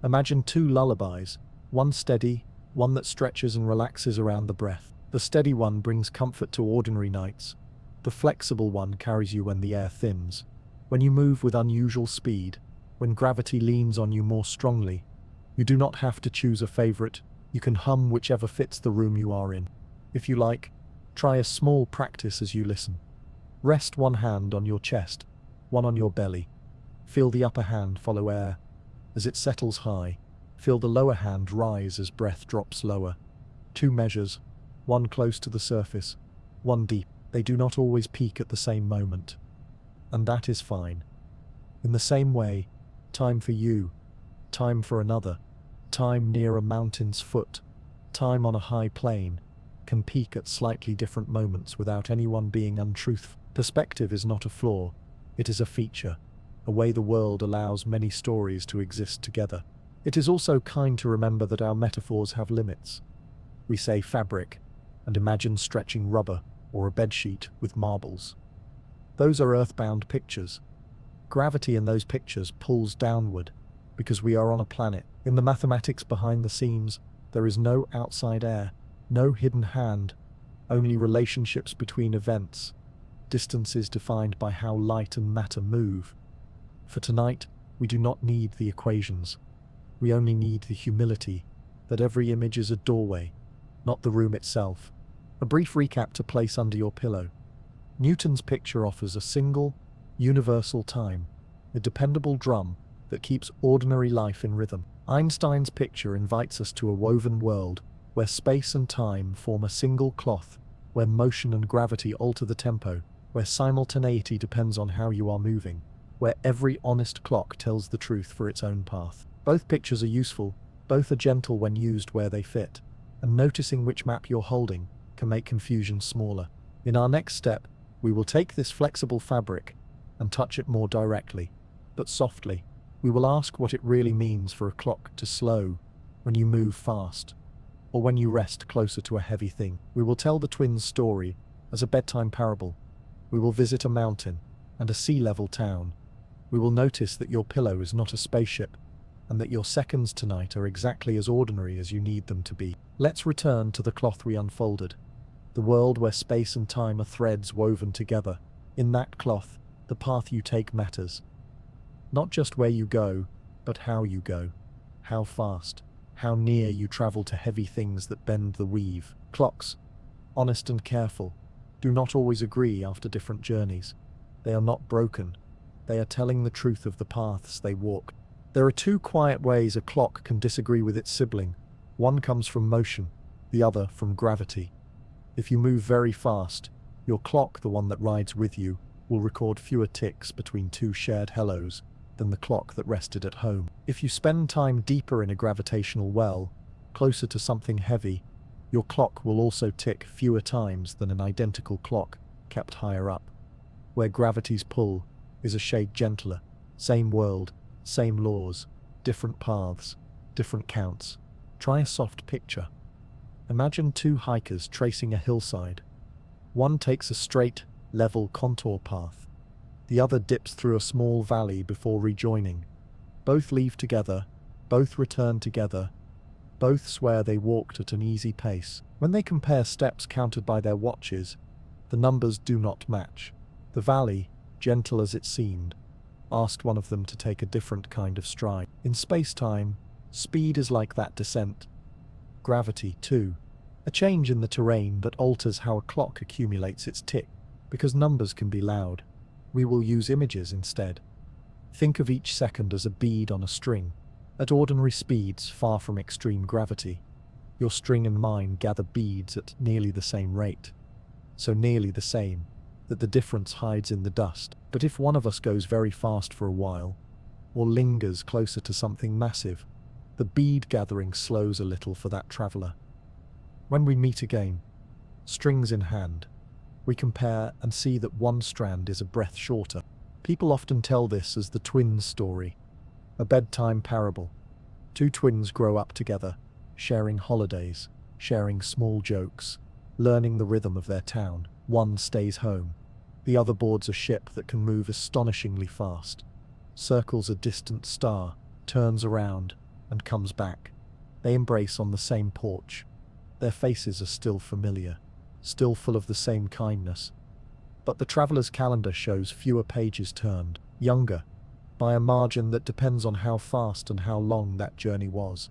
Imagine two lullabies, one steady, one that stretches and relaxes around the breath. The steady one brings comfort to ordinary nights. The flexible one carries you when the air thins, when you move with unusual speed, when gravity leans on you more strongly. You do not have to choose a favorite. You can hum whichever fits the room you are in. If you like, try a small practice as you listen. Rest one hand on your chest, one on your belly. Feel the upper hand follow air. As it settles high, feel the lower hand rise as breath drops lower. Two measures, one close to the surface, one deep. They do not always peak at the same moment. And that is fine. In the same way, time for you, time for another, time near a mountain's foot, time on a high plain, can peak at slightly different moments without anyone being untruthful. Perspective is not a flaw, it is a feature, a way the world allows many stories to exist together. It is also kind to remember that our metaphors have limits. We say fabric, and imagine stretching rubber or a bedsheet with marbles. Those are earthbound pictures. Gravity in those pictures pulls downward, because we are on a planet. In the mathematics behind the scenes, there is no outside air, no hidden hand, only relationships between events, distances defined by how light and matter move. For tonight, we do not need the equations. We only need the humility that every image is a doorway, not the room itself. A brief recap to place under your pillow. Newton's picture offers a single, universal time, a dependable drum that keeps ordinary life in rhythm. Einstein's picture invites us to a woven world where space and time form a single cloth, where motion and gravity alter the tempo, where simultaneity depends on how you are moving, where every honest clock tells the truth for its own path. Both pictures are useful, both are gentle when used where they fit, and noticing which map you're holding can make confusion smaller. In our next step, we will take this flexible fabric and touch it more directly, but softly. We will ask what it really means for a clock to slow when you move fast, or when you rest closer to a heavy thing. We will tell the twins' story as a bedtime parable. We will visit a mountain and a sea-level town. We will notice that your pillow is not a spaceship, and that your seconds tonight are exactly as ordinary as you need them to be. Let's return to the cloth we unfolded, the world where space and time are threads woven together. In that cloth, the path you take matters. Not just where you go, but how you go. How fast, how near you travel to heavy things that bend the weave. Clocks, honest and careful, do not always agree after different journeys. They are not broken. They are telling the truth of the paths they walk. There are two quiet ways a clock can disagree with its sibling. One comes from motion, the other from gravity. If you move very fast, your clock, the one that rides with you, will record fewer ticks between two shared hellos than the clock that rested at home. If you spend time deeper in a gravitational well, closer to something heavy, your clock will also tick fewer times than an identical clock kept higher up. Where gravity's pull is a shade gentler, same world, same laws, different paths, different counts. Try a soft picture. Imagine two hikers tracing a hillside. One takes a straight, level contour path. The other dips through a small valley before rejoining. Both leave together, both return together. Both swear they walked at an easy pace. When they compare steps counted by their watches, the numbers do not match. The valley, gentle as it seemed, asked one of them to take a different kind of stride. In space-time, speed is like that descent. Gravity, too. A change in the terrain that alters how a clock accumulates its tick. Because numbers can be loud, we will use images instead. Think of each second as a bead on a string. At ordinary speeds, far from extreme gravity, your string and mine gather beads at nearly the same rate. So nearly the same, that the difference hides in the dust. But if one of us goes very fast for a while, or lingers closer to something massive, the bead gathering slows a little for that traveler. When we meet again, strings in hand, we compare and see that one strand is a breath shorter. People often tell this as the twins' story, a bedtime parable. Two twins grow up together, sharing holidays, sharing small jokes, learning the rhythm of their town. One stays home. The other boards a ship that can move astonishingly fast, circles a distant star, turns around, and comes back. They embrace on the same porch. Their faces are still familiar, still full of the same kindness. But the traveler's calendar shows fewer pages turned, younger, by a margin that depends on how fast and how long that journey was.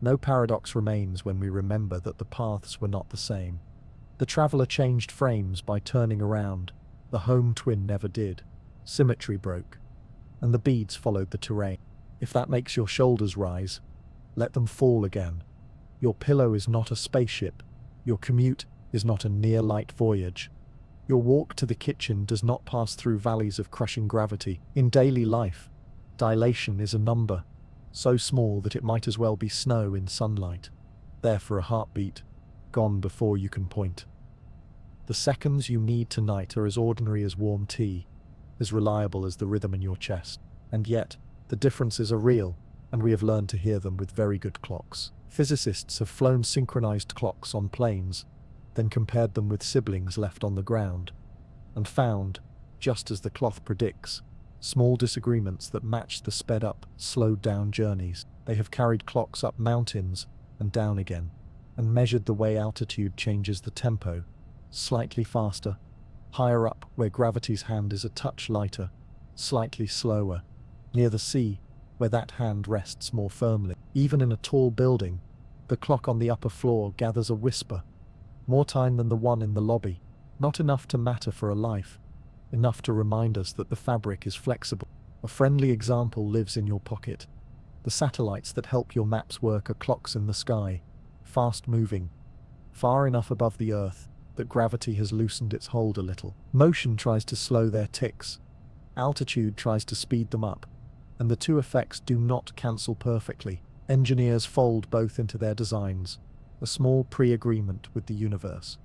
No paradox remains when we remember that the paths were not the same. The traveler changed frames by turning around. The home twin never did. Symmetry broke, and the beads followed the terrain. If that makes your shoulders rise, let them fall again. Your pillow is not a spaceship. Your commute is not a near-light voyage. Your walk to the kitchen does not pass through valleys of crushing gravity. In daily life, dilation is a number, so small that it might as well be snow in sunlight. There for a heartbeat, gone before you can point. The seconds you need tonight are as ordinary as warm tea, as reliable as the rhythm in your chest. And yet, the differences are real, and we have learned to hear them with very good clocks. Physicists have flown synchronized clocks on planes, then compared them with siblings left on the ground, and found, just as the cloth predicts, small disagreements that matched the sped-up, slowed-down journeys. They have carried clocks up mountains and down again, and measured the way altitude changes the tempo, slightly faster, higher up where gravity's hand is a touch lighter, slightly slower, near the sea where that hand rests more firmly. Even in a tall building, the clock on the upper floor gathers a whisper, more time than the one in the lobby, not enough to matter for a life, enough to remind us that the fabric is flexible. A friendly example lives in your pocket. The satellites that help your maps work are clocks in the sky, fast-moving, far enough above the Earth that gravity has loosened its hold a little. Motion tries to slow their ticks, altitude tries to speed them up, and the two effects do not cancel perfectly. Engineers fold both into their designs, a small pre-agreement with the universe,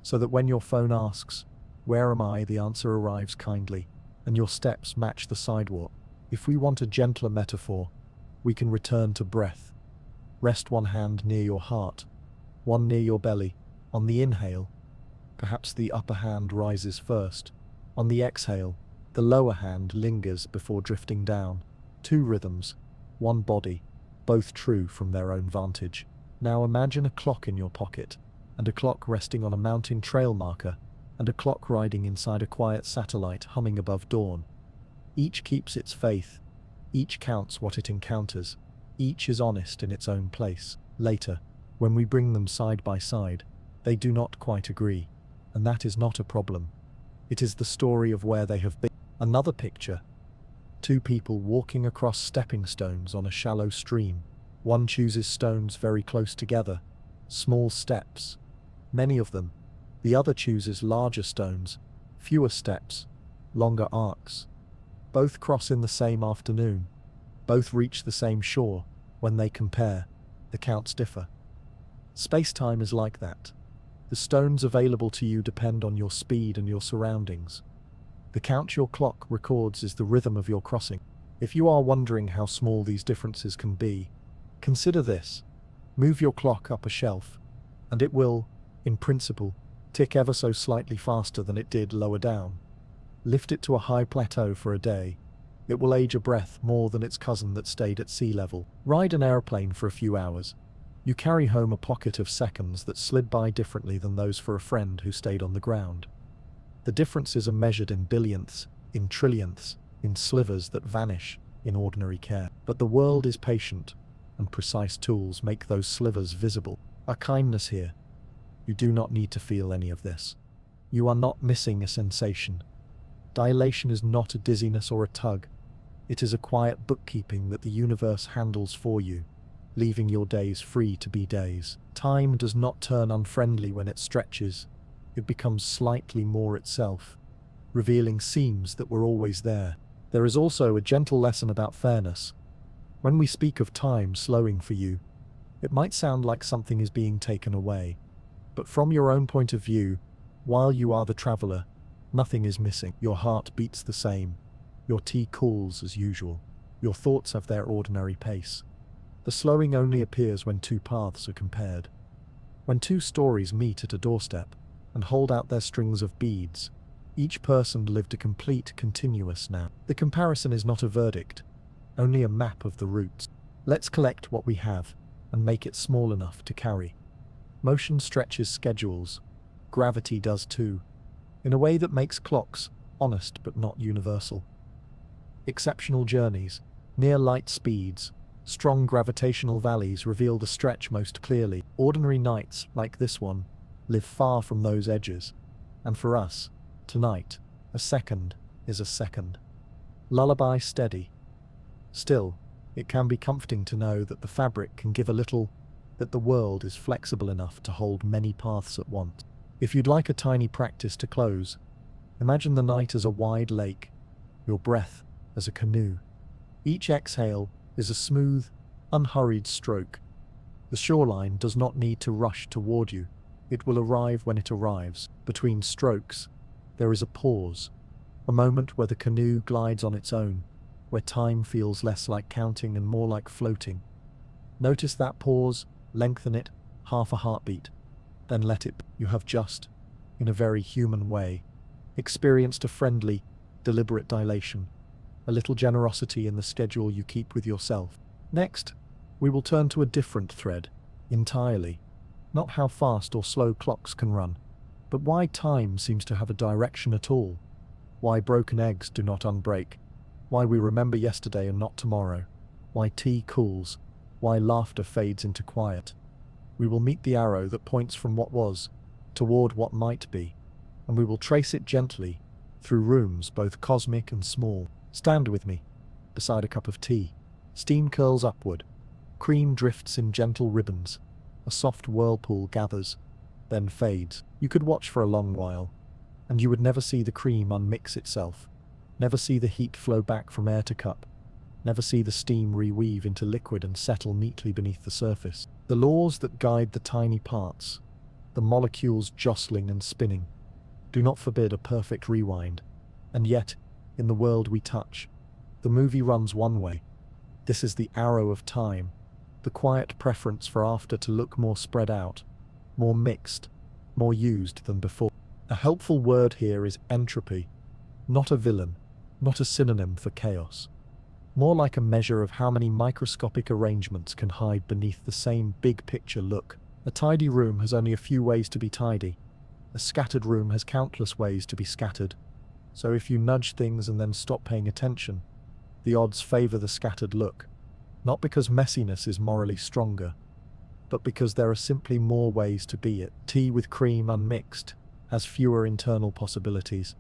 so that when your phone asks, "Where am I?" the answer arrives kindly, and your steps match the sidewalk. If we want a gentler metaphor, we can return to breath. Rest one hand near your heart, one near your belly. On the inhale, perhaps the upper hand rises first. On the exhale, the lower hand lingers before drifting down. Two rhythms, one body, both true from their own vantage. Now imagine a clock in your pocket, and a clock resting on a mountain trail marker, and a clock riding inside a quiet satellite humming above dawn. Each keeps its faith, each counts what it encounters, each is honest in its own place. Later, when we bring them side by side, they do not quite agree, and that is not a problem. It is the story of where they have been. Another picture. Two people walking across stepping stones on a shallow stream. One chooses stones very close together, small steps, many of them. The other chooses larger stones, fewer steps, longer arcs. Both cross in the same afternoon. Both reach the same shore. When they compare, the counts differ. Space-time is like that. The stones available to you depend on your speed and your surroundings. The count your clock records is the rhythm of your crossing. If you are wondering how small these differences can be, consider this. Move your clock up a shelf, and it will, in principle, tick ever so slightly faster than it did lower down. Lift it to a high plateau for a day. It will age a breath more than its cousin that stayed at sea level. Ride an airplane for a few hours. You carry home a pocket of seconds that slid by differently than those for a friend who stayed on the ground. The differences are measured in billionths, in trillionths, in slivers that vanish in ordinary care. But the world is patient, and precise tools make those slivers visible. A kindness here. You do not need to feel any of this. You are not missing a sensation. Dilation is not a dizziness or a tug. It is a quiet bookkeeping that the universe handles for you, leaving your days free to be days. Time does not turn unfriendly when it stretches. It becomes slightly more itself, revealing seams that were always there. There is also a gentle lesson about fairness. When we speak of time slowing for you, it might sound like something is being taken away. But from your own point of view, while you are the traveler, nothing is missing. Your heart beats the same. Your tea cools as usual. Your thoughts have their ordinary pace. The slowing only appears when two paths are compared. When two stories meet at a doorstep and hold out their strings of beads, each person lived a complete continuous now. The comparison is not a verdict, only a map of the routes. Let's collect what we have and make it small enough to carry. Motion stretches schedules. Gravity does too, in a way that makes clocks honest but not universal. Exceptional journeys, near light speeds, strong gravitational valleys reveal the stretch most clearly. Ordinary nights, like this one, live far from those edges. And for us, tonight, a second is a second. Lullaby steady. Still, it can be comforting to know that the fabric can give a little, that the world is flexible enough to hold many paths at once. If you'd like a tiny practice to close, imagine the night as a wide lake, your breath as a canoe. Each exhale is a smooth, unhurried stroke. The shoreline does not need to rush toward you. It will arrive when it arrives. Between strokes, there is a pause, a moment where the canoe glides on its own, where time feels less like counting and more like floating. Notice that pause, lengthen it, half a heartbeat, then let it be. You have just, in a very human way, experienced a friendly, deliberate dilation, a little generosity in the schedule you keep with yourself. Next, we will turn to a different thread, entirely. Not how fast or slow clocks can run, but why time seems to have a direction at all. Why broken eggs do not unbreak. Why we remember yesterday and not tomorrow. Why tea cools. Why laughter fades into quiet. We will meet the arrow that points from what was, toward what might be, and we will trace it gently, through rooms both cosmic and small. Stand with me, beside a cup of tea. Steam curls upward. Cream drifts in gentle ribbons. A soft whirlpool gathers, then fades. You could watch for a long while, and you would never see the cream unmix itself, never see the heat flow back from air to cup, never see the steam reweave into liquid and settle neatly beneath the surface. The laws that guide the tiny parts, the molecules jostling and spinning, do not forbid a perfect rewind. And yet, in the world we touch, the movie runs one way. This is the arrow of time, the quiet preference for after to look more spread out, more mixed, more used than before. A helpful word here is entropy, not a villain, not a synonym for chaos. More like a measure of how many microscopic arrangements can hide beneath the same big picture look. A tidy room has only a few ways to be tidy. A scattered room has countless ways to be scattered. So if you nudge things and then stop paying attention, the odds favor the scattered look. Not because messiness is morally stronger, but because there are simply more ways to be it. Tea with cream unmixed has fewer internal possibilities.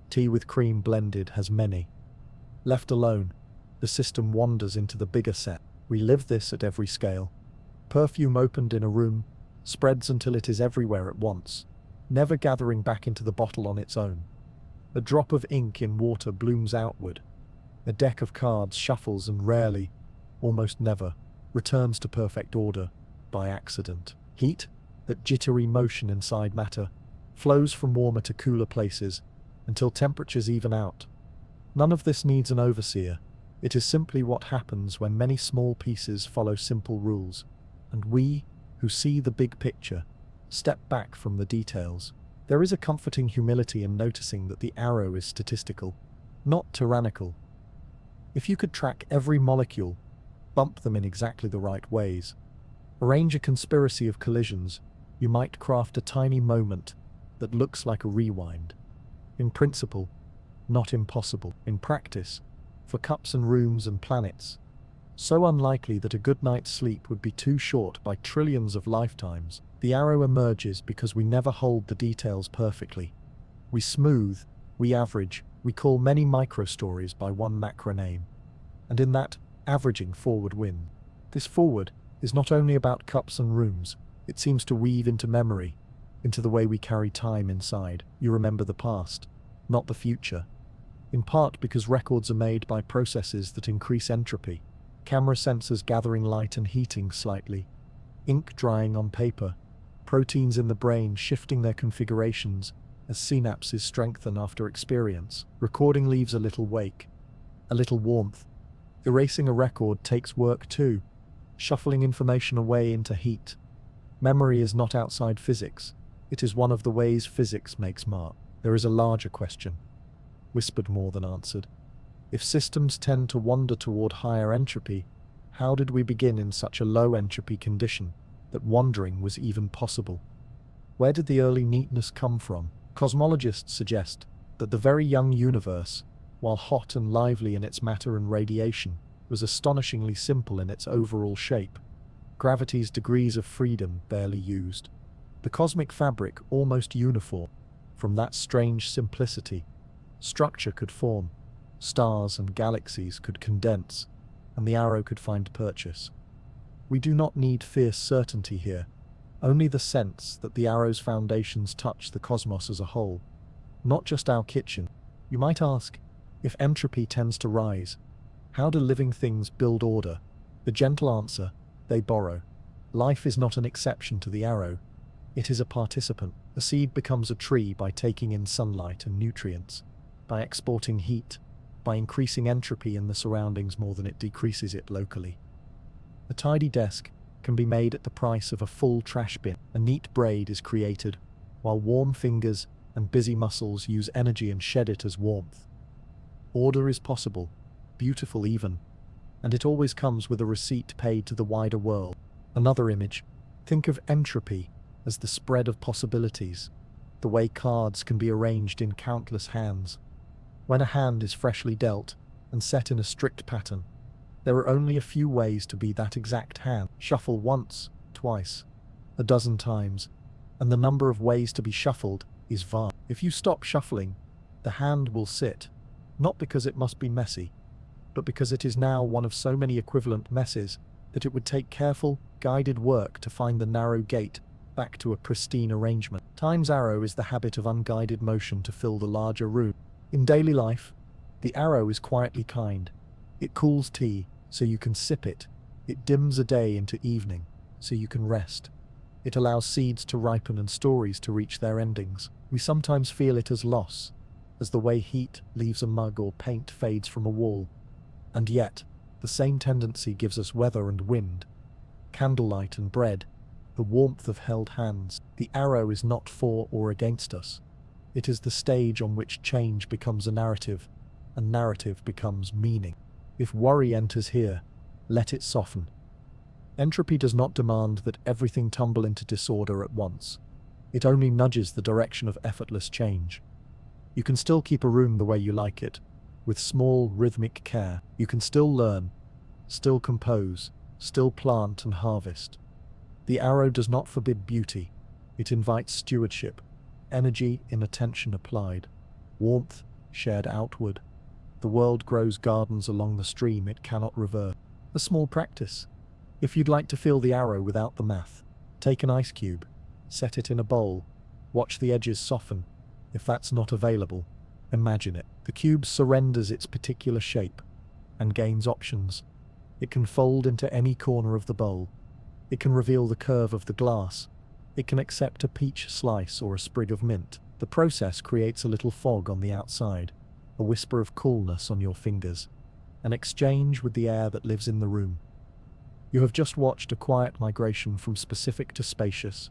Tea with cream blended has many. Left alone, the system wanders into the bigger set. We live this at every scale. Perfume opened in a room spreads until it is everywhere at once, never gathering back into the bottle on its own. A drop of ink in water blooms outward. A deck of cards shuffles and rarely, almost never, returns to perfect order by accident. Heat, that jittery motion inside matter, flows from warmer to cooler places until temperatures even out. None of this needs an overseer. It is simply what happens when many small pieces follow simple rules, and we, who see the big picture, step back from the details. There is a comforting humility in noticing that the arrow is statistical, not tyrannical. If you could track every molecule, bump them in exactly the right ways, arrange a conspiracy of collisions, you might craft a tiny moment that looks like a rewind. In principle, not impossible. In practice, for cups and rooms and planets, so unlikely that a good night's sleep would be too short by trillions of lifetimes. The arrow emerges because we never hold the details perfectly. We smooth, we average, we call many micro-stories by one macro name. And in that, averaging forward wins. This forward is not only about cups and rooms, it seems to weave into memory, into the way we carry time inside. You remember the past, not the future. In part because records are made by processes that increase entropy, camera sensors gathering light and heating slightly, ink drying on paper, proteins in the brain shifting their configurations as synapses strengthen after experience. Recording leaves a little wake, a little warmth. Erasing a record takes work too, shuffling information away into heat. Memory is not outside physics. It is one of the ways physics makes mark. There is a larger question, whispered more than answered. If systems tend to wander toward higher entropy, how did we begin in such a low entropy condition that wandering was even possible? Where did the early neatness come from? Cosmologists suggest that the very young universe, while hot and lively in its matter and radiation, was astonishingly simple in its overall shape. Gravity's degrees of freedom barely used. The cosmic fabric almost uniform. From that strange simplicity, structure could form, stars and galaxies could condense, and the arrow could find purchase. We do not need fierce certainty here, only the sense that the arrow's foundations touch the cosmos as a whole, not just our kitchen. You might ask, if entropy tends to rise, how do living things build order? The gentle answer, they borrow. Life is not an exception to the arrow. It is a participant. A seed becomes a tree by taking in sunlight and nutrients, by exporting heat, by increasing entropy in the surroundings more than it decreases it locally. A tidy desk can be made at the price of a full trash bin. A neat braid is created, while warm fingers and busy muscles use energy and shed it as warmth. Order is possible, beautiful even, and it always comes with a receipt paid to the wider world. Another image. Think of entropy as the spread of possibilities, the way cards can be arranged in countless hands. When a hand is freshly dealt and set in a strict pattern, there are only a few ways to be that exact hand. Shuffle once, twice, a dozen times, and the number of ways to be shuffled is vast. If you stop shuffling, the hand will sit, not because it must be messy, but because it is now one of so many equivalent messes that it would take careful, guided work to find the narrow gate back to a pristine arrangement. Time's arrow is the habit of unguided motion to fill the larger room. In daily life, the arrow is quietly kind. It cools tea, so you can sip it. It dims a day into evening, so you can rest. It allows seeds to ripen and stories to reach their endings. We sometimes feel it as loss, as the way heat leaves a mug or paint fades from a wall. And yet, the same tendency gives us weather and wind, candlelight and bread, the warmth of held hands. The arrow is not for or against us. It is the stage on which change becomes a narrative, and narrative becomes meaning. If worry enters here, let it soften. Entropy does not demand that everything tumble into disorder at once. It only nudges the direction of effortless change. You can still keep a room the way you like it, with small, rhythmic care. You can still learn, still compose, still plant and harvest. The arrow does not forbid beauty. It invites stewardship, energy in attention applied, warmth shared outward. The world grows gardens along the stream it cannot reverse. A small practice. If you'd like to feel the arrow without the math, take an ice cube, set it in a bowl, watch the edges soften. If that's not available, imagine it. The cube surrenders its particular shape and gains options. It can fold into any corner of the bowl. It can reveal the curve of the glass. It can accept a peach slice or a sprig of mint. The process creates a little fog on the outside, a whisper of coolness on your fingers, an exchange with the air that lives in the room. You have just watched a quiet migration from specific to spacious,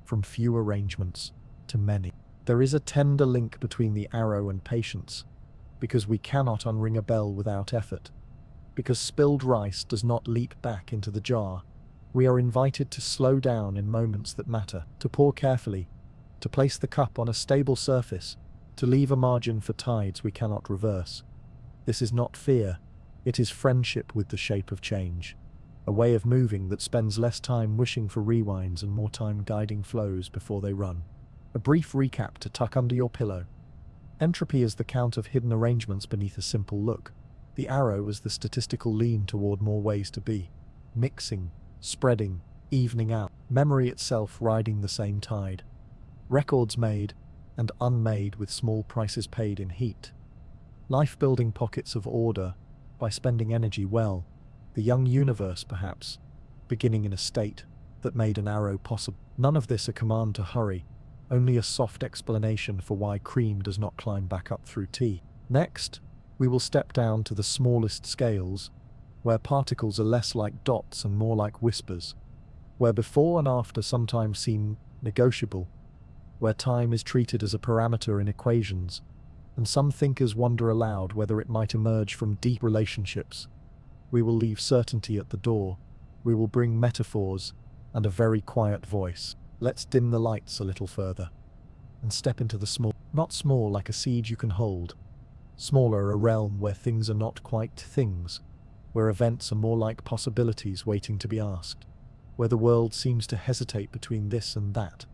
from few arrangements to many. There is a tender link between the arrow and patience, because we cannot unring a bell without effort. Because spilled rice does not leap back into the jar, we are invited to slow down in moments that matter, to pour carefully, to place the cup on a stable surface, to leave a margin for tides we cannot reverse. This is not fear, it is friendship with the shape of change, a way of moving that spends less time wishing for rewinds and more time guiding flows before they run. A brief recap to tuck under your pillow. Entropy is the count of hidden arrangements beneath a simple look. The arrow is the statistical lean toward more ways to be, mixing, spreading, evening out, memory itself riding the same tide. Records made and unmade with small prices paid in heat. Life building pockets of order by spending energy well. The young universe, perhaps, beginning in a state that made an arrow possible. None of this a command to hurry, only a soft explanation for why cream does not climb back up through tea. Next, we will step down to the smallest scales, where particles are less like dots and more like whispers, where before and after sometimes seem negotiable, where time is treated as a parameter in equations, and some thinkers wonder aloud whether it might emerge from deep relationships. We will leave certainty at the door. We will bring metaphors and a very quiet voice. Let's dim the lights a little further and step into the small, not small like a seed you can hold, smaller, a realm where things are not quite things, where events are more like possibilities waiting to be asked, where the world seems to hesitate between this and that,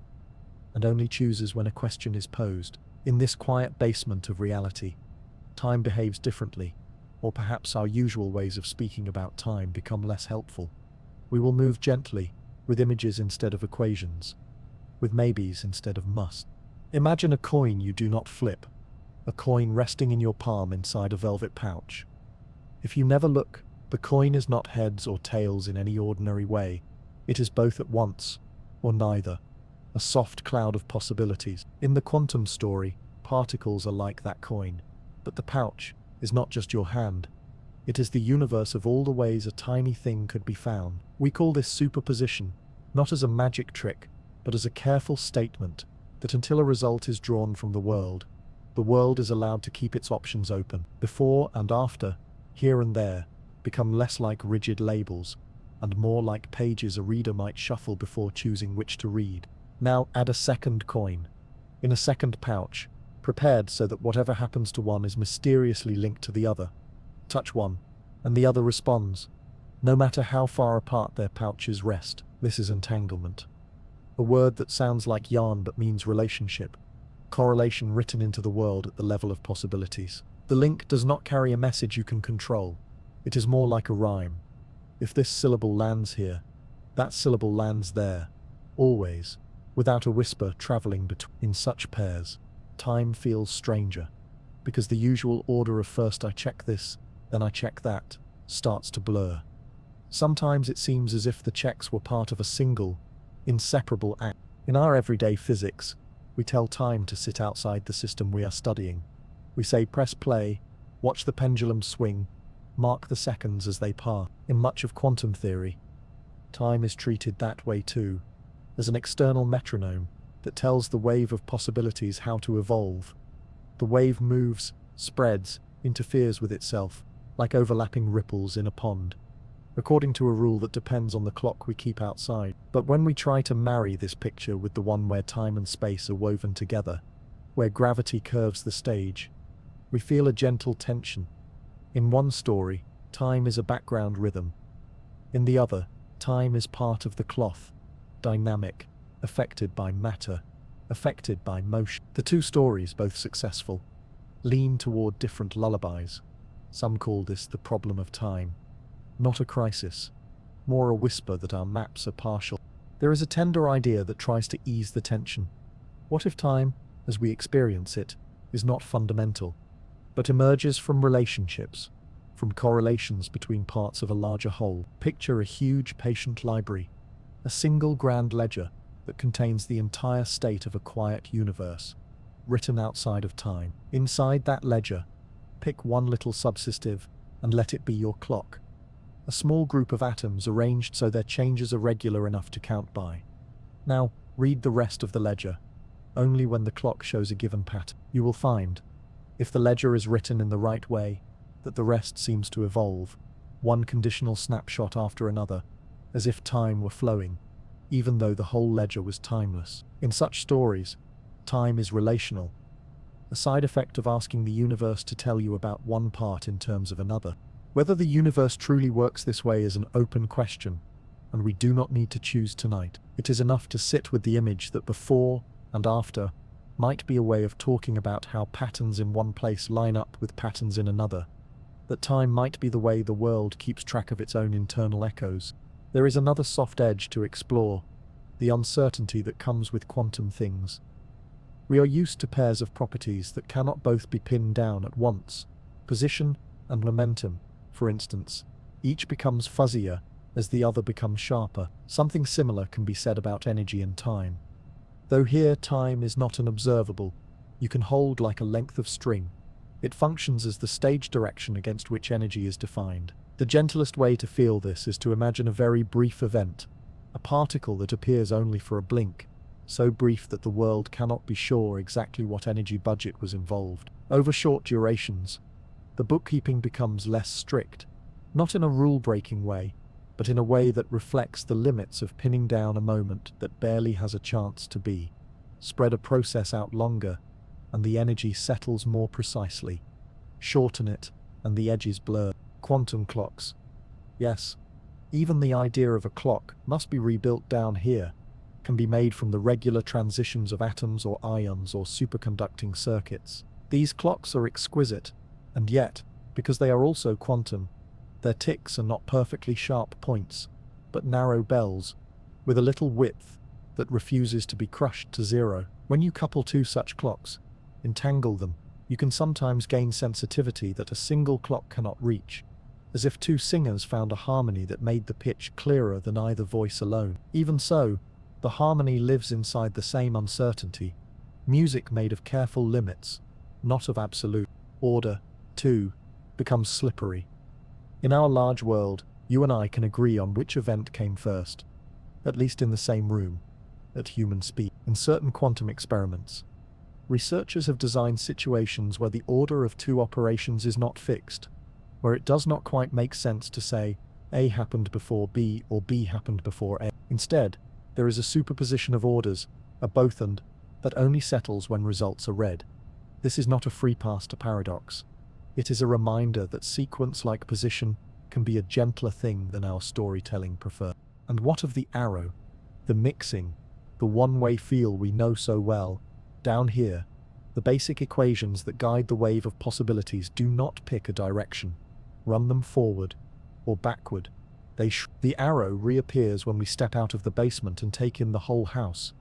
and only chooses when a question is posed. In this quiet basement of reality, time behaves differently, or perhaps our usual ways of speaking about time become less helpful. We will move gently, with images instead of equations, with maybes instead of must. Imagine a coin you do not flip, a coin resting in your palm inside a velvet pouch. If you never look, the coin is not heads or tails in any ordinary way. It is both at once, or neither, a soft cloud of possibilities. In the quantum story, particles are like that coin, but the pouch is not just your hand. It is the universe of all the ways a tiny thing could be found. We call this superposition, not as a magic trick, but as a careful statement that until a result is drawn from the world is allowed to keep its options open. Before and after, here and there, become less like rigid labels, and more like pages a reader might shuffle before choosing which to read. Now add a second coin, in a second pouch, prepared so that whatever happens to one is mysteriously linked to the other. Touch one, and the other responds, no matter how far apart their pouches rest. This is entanglement. A word that sounds like yarn but means relationship, correlation written into the world at the level of possibilities. The link does not carry a message you can control. It is more like a rhyme. If this syllable lands here, that syllable lands there, always, without a whisper traveling between. In such pairs, time feels stranger, because the usual order of first I check this, then I check that, starts to blur. Sometimes it seems as if the checks were part of a single, inseparable act. In our everyday physics, we tell time to sit outside the system we are studying. We say press play, watch the pendulum swing, mark the seconds as they pass. In much of quantum theory, time is treated that way too, as an external metronome that tells the wave of possibilities how to evolve. The wave moves, spreads, interferes with itself, like overlapping ripples in a pond, according to a rule that depends on the clock we keep outside. But when we try to marry this picture with the one where time and space are woven together, where gravity curves the stage, we feel a gentle tension. In one story, time is a background rhythm. In the other, time is part of the cloth, dynamic, affected by matter, affected by motion. The two stories, both successful, lean toward different lullabies. Some call this the problem of time. Not a crisis, more a whisper that our maps are partial. There is a tender idea that tries to ease the tension. What if time, as we experience it, is not fundamental, but emerges from relationships, from correlations between parts of a larger whole? Picture a huge patient library, a single grand ledger that contains the entire state of a quiet universe, written outside of time. Inside that ledger, pick one little subsystem and let it be your clock. A small group of atoms arranged so their changes are regular enough to count by. Now, read the rest of the ledger. Only when the clock shows a given pattern, you will find, if the ledger is written in the right way, that the rest seems to evolve, one conditional snapshot after another, as if time were flowing, even though the whole ledger was timeless. In such stories, time is relational, a side effect of asking the universe to tell you about one part in terms of another. Whether the universe truly works this way is an open question, and we do not need to choose tonight. It is enough to sit with the image that before and after might be a way of talking about how patterns in one place line up with patterns in another, that time might be the way the world keeps track of its own internal echoes. There is another soft edge to explore, the uncertainty that comes with quantum things. We are used to pairs of properties that cannot both be pinned down at once. Position and momentum, for instance, each becomes fuzzier as the other becomes sharper. Something similar can be said about energy and time. Though here time is not an observable, you can hold like a length of string. It functions as the stage direction against which energy is defined. The gentlest way to feel this is to imagine a very brief event, a particle that appears only for a blink, so brief that the world cannot be sure exactly what energy budget was involved. Over short durations, the bookkeeping becomes less strict, not in a rule-breaking way, but in a way that reflects the limits of pinning down a moment that barely has a chance to be. Spread a process out longer, and the energy settles more precisely. Shorten it, and the edges blur. Quantum clocks. Yes, even the idea of a clock must be rebuilt down here, can be made from the regular transitions of atoms or ions or superconducting circuits. These clocks are exquisite, and yet, because they are also quantum, their ticks are not perfectly sharp points, but narrow bells, with a little width that refuses to be crushed to zero. When you couple two such clocks, entangle them, you can sometimes gain sensitivity that a single clock cannot reach, as if two singers found a harmony that made the pitch clearer than either voice alone. Even so, the harmony lives inside the same uncertainty, music made of careful limits, not of absolute order, too, becomes slippery. In our large world, you and I can agree on which event came first, at least in the same room, at human speed. In certain quantum experiments, researchers have designed situations where the order of two operations is not fixed, where it does not quite make sense to say A happened before B or B happened before A. Instead, there is a superposition of orders, a both and, that only settles when results are read. This is not a free pass to paradox. It is a reminder that sequence like position can be a gentler thing than our storytelling prefers. And what of the arrow, the mixing, the one-way feel we know so well? Down here, the basic equations that guide the wave of possibilities do not pick a direction, run them forward or backward. The arrow reappears when we step out of the basement and take in the whole house,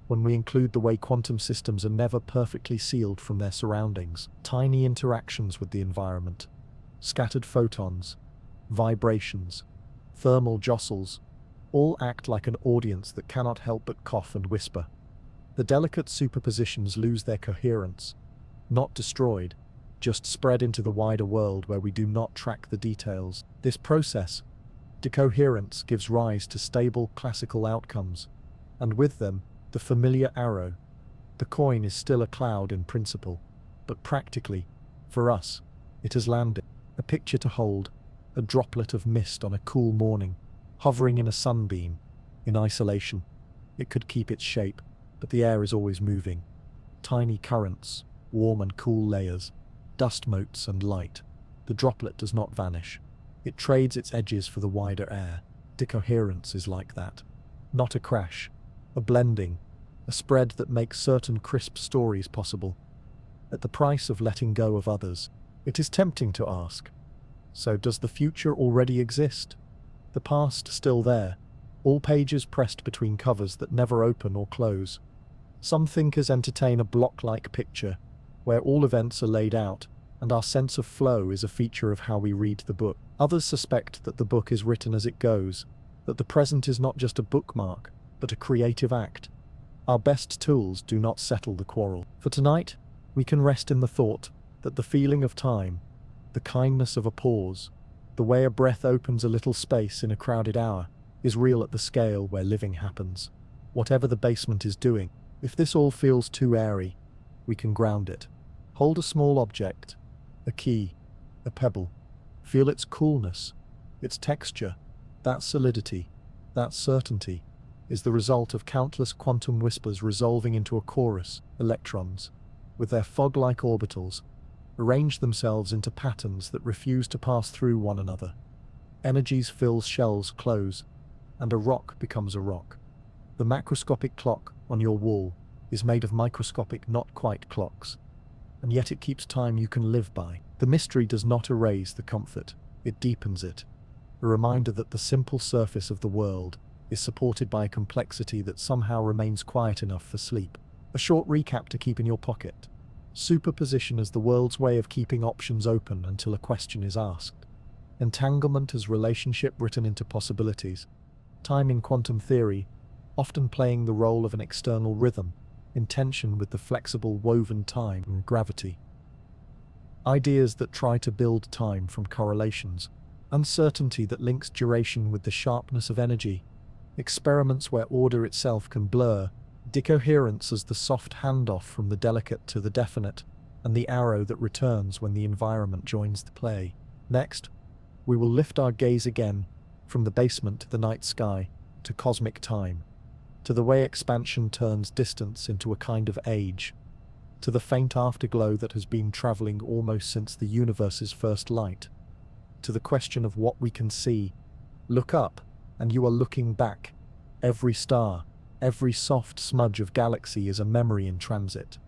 when we include the way quantum systems are never perfectly sealed from their surroundings. Tiny interactions with the environment, scattered photons, vibrations, thermal jostles, all act like an audience that cannot help but cough and whisper. The delicate superpositions lose their coherence, not destroyed, just spread into the wider world where we do not track the details. This process, decoherence, gives rise to stable classical outcomes, and with them, the familiar arrow. The coin is still a cloud in principle, but practically, for us, it has landed. A picture to hold, a droplet of mist on a cool morning, hovering in a sunbeam, in isolation. It could keep its shape, but the air is always moving. Tiny currents, warm and cool layers, dust motes and light. The droplet does not vanish. It trades its edges for the wider air. Decoherence is like that. Not a crash, a blending, a spread that makes certain crisp stories possible. At the price of letting go of others, it is tempting to ask, so does the future already exist? The past still there, all pages pressed between covers that never open or close. Some thinkers entertain a block-like picture, where all events are laid out, and our sense of flow is a feature of how we read the book. Others suspect that the book is written as it goes, that the present is not just a bookmark, but a creative act. Our best tools do not settle the quarrel. For tonight, we can rest in the thought that the feeling of time, the kindness of a pause, the way a breath opens a little space in a crowded hour, is real at the scale where living happens. Whatever the basement is doing, if this all feels too airy, we can ground it. Hold a small object, a key, a pebble. Feel its coolness, its texture. That solidity, that certainty, is the result of countless quantum whispers resolving into a chorus. Electrons, with their fog-like orbitals, arrange themselves into patterns that refuse to pass through one another. Energies fill shells close, and a rock becomes a rock. The macroscopic clock on your wall is made of microscopic not-quite clocks, and yet it keeps time you can live by. The mystery does not erase the comfort, it deepens it. A reminder that the simple surface of the world is supported by a complexity that somehow remains quiet enough for sleep. A short recap to keep in your pocket. Superposition as the world's way of keeping options open until a question is asked. Entanglement as relationship written into possibilities. Time in quantum theory, often playing the role of an external rhythm, in tension with the flexible woven time and gravity. Ideas that try to build time from correlations. Uncertainty that links duration with the sharpness of energy. Experiments where order itself can blur. Decoherence as the soft handoff from the delicate to the definite, and the arrow that returns when the environment joins the play. Next, we will lift our gaze again, from the basement to the night sky, to cosmic time, to the way expansion turns distance into a kind of age, to the faint afterglow that has been traveling almost since the universe's first light, to the question of what we can see. Look up, and you are looking back. Every star, every soft smudge of galaxy is a memory in transit.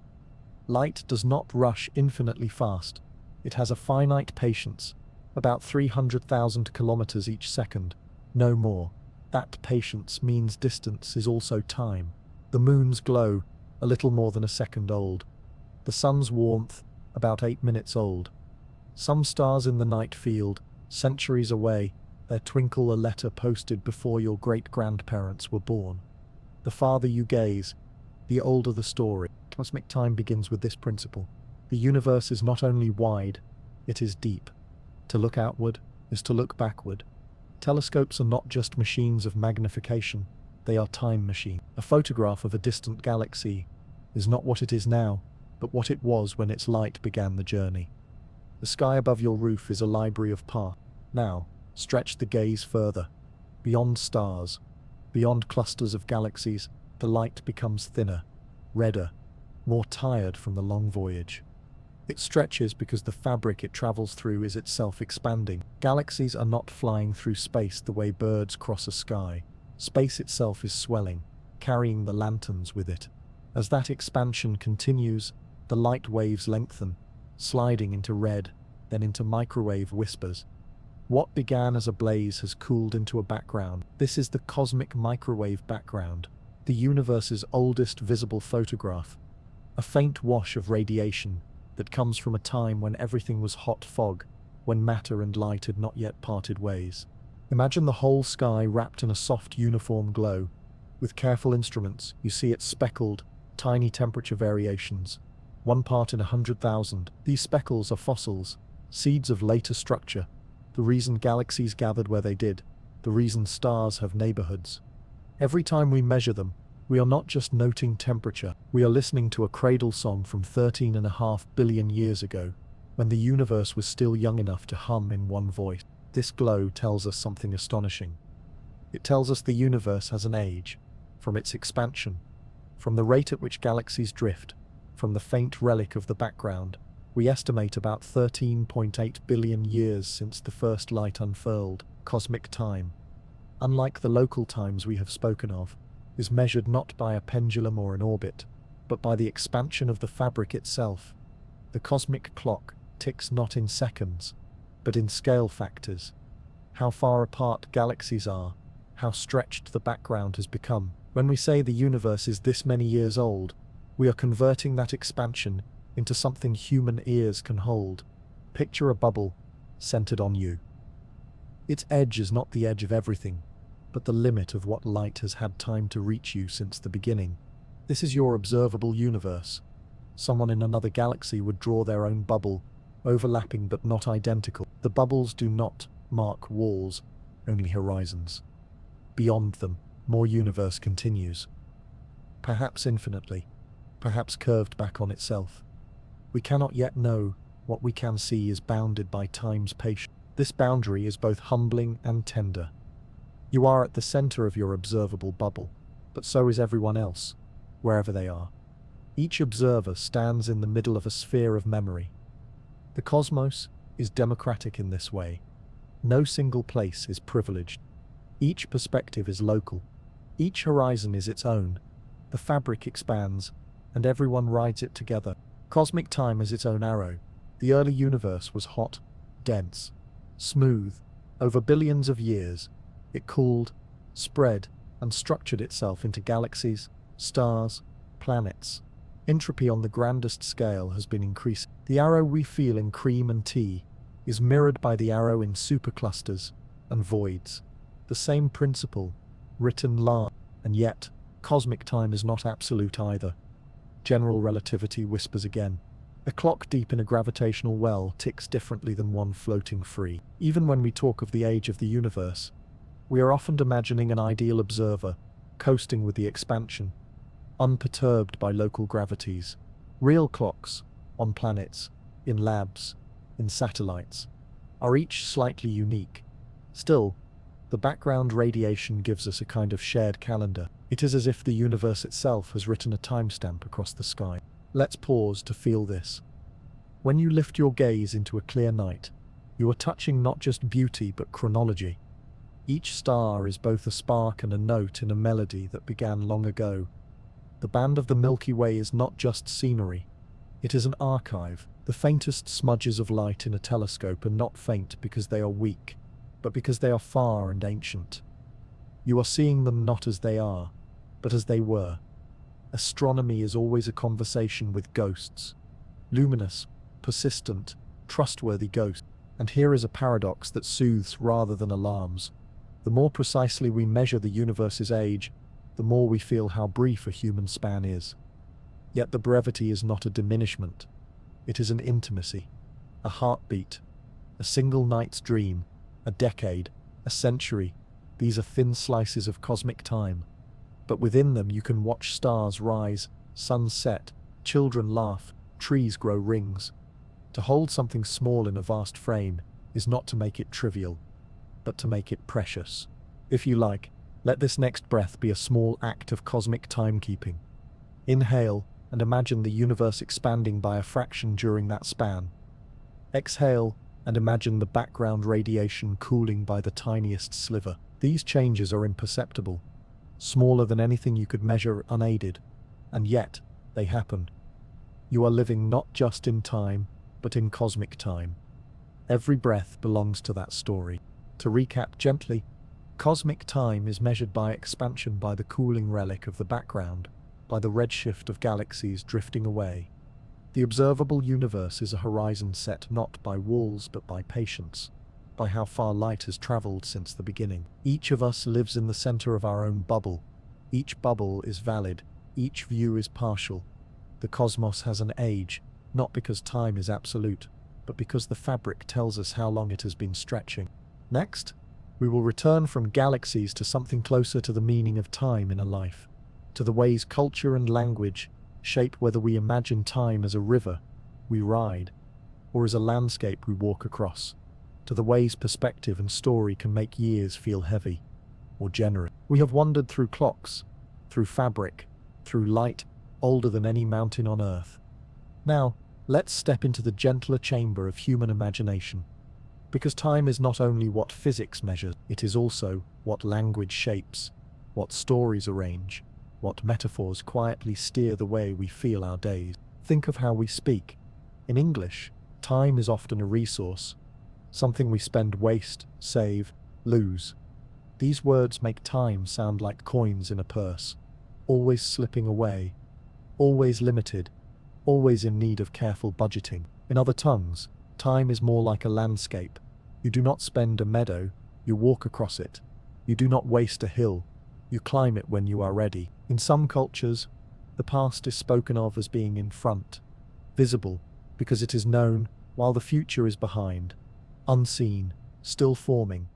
Light does not rush infinitely fast. It has a finite patience, about 300,000 kilometers each second, no more. That patience means distance is also time. The moon's glow, a little more than a second old. The sun's warmth, about 8 minutes old. Some stars in the night field, centuries away, their twinkle a letter posted before your great-grandparents were born. The farther you gaze, the older the story. Cosmic time begins with this principle. The universe is not only wide, it is deep. To look outward is to look backward. Telescopes are not just machines of magnification, they are time machines. A photograph of a distant galaxy is not what it is now, but what it was when its light began the journey. The sky above your roof is a library of paths. Now, stretch the gaze further. Beyond stars, beyond clusters of galaxies, the light becomes thinner, redder, more tired from the long voyage. It stretches because the fabric it travels through is itself expanding. Galaxies are not flying through space the way birds cross a sky. Space itself is swelling, carrying the lanterns with it. As that expansion continues, the light waves lengthen, sliding into red, then into microwave whispers. What began as a blaze has cooled into a background. This is the cosmic microwave background, the universe's oldest visible photograph. A faint wash of radiation that comes from a time when everything was hot fog, when matter and light had not yet parted ways. Imagine the whole sky wrapped in a soft uniform glow. With careful instruments, you see its speckled, tiny temperature variations. 1 part in 100,000. These speckles are fossils, seeds of later structure. The reason galaxies gathered where they did, the reason stars have neighborhoods. Every time we measure them, We are not just noting temperature, we are listening to a cradle song from 13.5 billion years ago, when the universe was still young enough to hum in one voice. This glow tells us something astonishing. It tells us the universe has an age, from its expansion, from the rate at which galaxies drift, from the faint relic of the background. We estimate about 13.8 billion years since the first light unfurled. Cosmic time, unlike the local times we have spoken of, is measured not by a pendulum or an orbit, but by the expansion of the fabric itself. The cosmic clock ticks not in seconds, but in scale factors. How far apart galaxies are, how stretched the background has become. When we say the universe is this many years old, we are converting that expansion into something human ears can hold. Picture a bubble centered on you. Its edge is not the edge of everything, but the limit of what light has had time to reach you since the beginning. This is your observable universe. Someone in another galaxy would draw their own bubble, overlapping but not identical. The bubbles do not mark walls, only horizons. Beyond them, more universe continues. Perhaps infinitely, perhaps curved back on itself. We cannot yet know. What we can see is bounded by time's patience. This boundary is both humbling and tender. You are at the center of your observable bubble, but so is everyone else, wherever they are. Each observer stands in the middle of a sphere of memory. The cosmos is democratic in this way. No single place is privileged. Each perspective is local. Each horizon is its own. The fabric expands, and everyone rides it together. Cosmic time is its own arrow. The early universe was hot, dense, smooth. Over billions of years, it cooled, spread, and structured itself into galaxies, stars, planets. Entropy on the grandest scale has been increasing. The arrow we feel in cream and tea is mirrored by the arrow in superclusters and voids. The same principle, written large, and yet, cosmic time is not absolute either. General relativity whispers again. A clock deep in a gravitational well ticks differently than one floating free. Even when we talk of the age of the universe, we are often imagining an ideal observer, coasting with the expansion, unperturbed by local gravities. Real clocks, on planets, in labs, in satellites, are each slightly unique. Still, the background radiation gives us a kind of shared calendar. It is as if the universe itself has written a timestamp across the sky. Let's pause to feel this. When you lift your gaze into a clear night, you are touching not just beauty but chronology. Each star is both a spark and a note in a melody that began long ago. The band of the Milky Way is not just scenery. It is an archive. The faintest smudges of light in a telescope are not faint because they are weak, but because they are far and ancient. You are seeing them not as they are, but as they were. Astronomy is always a conversation with ghosts. Luminous, persistent, trustworthy ghosts. And here is a paradox that soothes rather than alarms. The more precisely we measure the universe's age, the more we feel how brief a human span is. Yet the brevity is not a diminishment. It is an intimacy, a heartbeat, a single night's dream, a decade, a century. These are thin slices of cosmic time. But within them you can watch stars rise, suns set, children laugh, trees grow rings. To hold something small in a vast frame is not to make it trivial, but to make it precious. If you like, let this next breath be a small act of cosmic timekeeping. Inhale and imagine the universe expanding by a fraction during that span. Exhale and imagine the background radiation cooling by the tiniest sliver. These changes are imperceptible, smaller than anything you could measure unaided, and yet they happen. You are living not just in time, but in cosmic time. Every breath belongs to that story. To recap gently, cosmic time is measured by expansion, by the cooling relic of the background, by the redshift of galaxies drifting away. The observable universe is a horizon set not by walls but by patience, by how far light has traveled since the beginning. Each of us lives in the center of our own bubble. Each bubble is valid, each view is partial. The cosmos has an age, not because time is absolute, but because the fabric tells us how long it has been stretching. Next, we will return from galaxies to something closer to the meaning of time in a life. to the ways culture and language shape whether we imagine time as a river we ride or as a landscape we walk across, to the ways perspective and story can make years feel heavy or generous. We have wandered through clocks, through fabric, through light older than any mountain on earth. Now, let's step into the gentler chamber of human imagination. Because time is not only what physics measures, it is also what language shapes, what stories arrange, what metaphors quietly steer the way we feel our days. Think of how we speak. In English, time is often a resource, something we spend, waste, save, lose. These words make time sound like coins in a purse, always slipping away, always limited, always in need of careful budgeting. In other tongues, time is more like a landscape. You do not spend a meadow, you walk across it. You do not waste a hill, you climb it when you are ready. In some cultures, the past is spoken of as being in front, visible, because it is known, while the future is behind, unseen, still forming.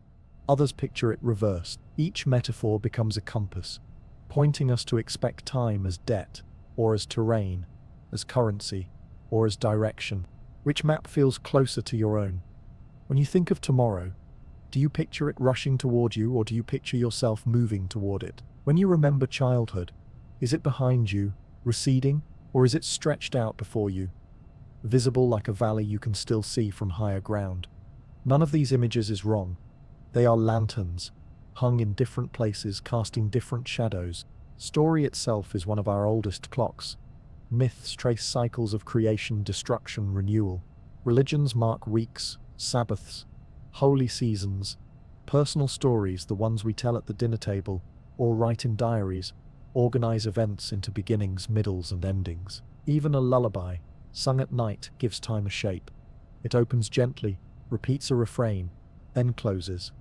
Others picture it reversed. Each metaphor becomes a compass, pointing us to expect time as debt, or as terrain, as currency, or as direction. Which map feels closer to your own? When you think of tomorrow, do you picture it rushing toward you, or do you picture yourself moving toward it? When you remember childhood, is it behind you, receding, or is it stretched out before you, visible like a valley you can still see from higher ground? None of these images is wrong. They are lanterns, hung in different places, casting different shadows. Story itself is one of our oldest clocks. Myths trace cycles of creation, destruction, renewal. Religions mark weeks, Sabbaths, holy seasons. Personal stories, the ones we tell at the dinner table, or write in diaries, organize events into beginnings, middles, and endings. Even a lullaby, sung at night, gives time a shape. It opens gently, repeats a refrain, then closes.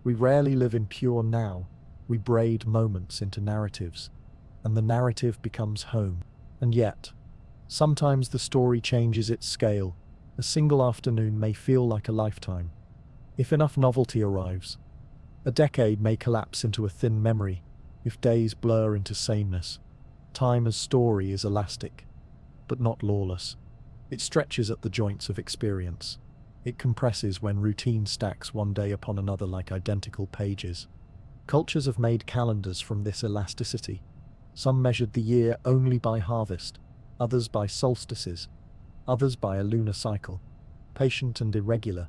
We rarely live in pure now. We braid moments into narratives, and the narrative becomes home. And yet, sometimes the story changes its scale. A single afternoon may feel like a lifetime. If enough novelty arrives, a decade may collapse into a thin memory. If days blur into sameness, time as story is elastic, but not lawless. It stretches at the joints of experience. It compresses when routine stacks one day upon another like identical pages. Cultures have made calendars from this elasticity. Some measured the year only by harvest, others by solstices, others by a lunar cycle, patient and irregular.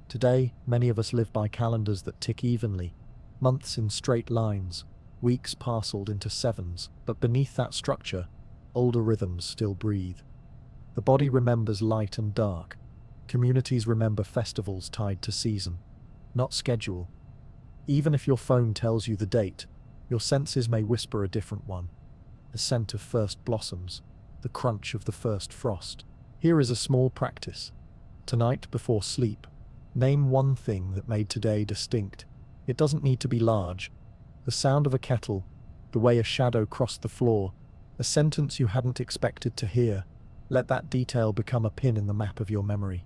Today, many of us live by calendars that tick evenly, months in straight lines, weeks parceled into sevens, but beneath that structure, older rhythms still breathe. The body remembers light and dark. Communities remember festivals tied to season, not schedule. Even if your phone tells you the date, your senses may whisper a different one. The scent of first blossoms, the crunch of the first frost. Here is a small practice. Tonight, before sleep, name one thing that made today distinct. It doesn't need to be large. The sound of a kettle, the way a shadow crossed the floor, a sentence you hadn't expected to hear. Let that detail become a pin in the map of your memory.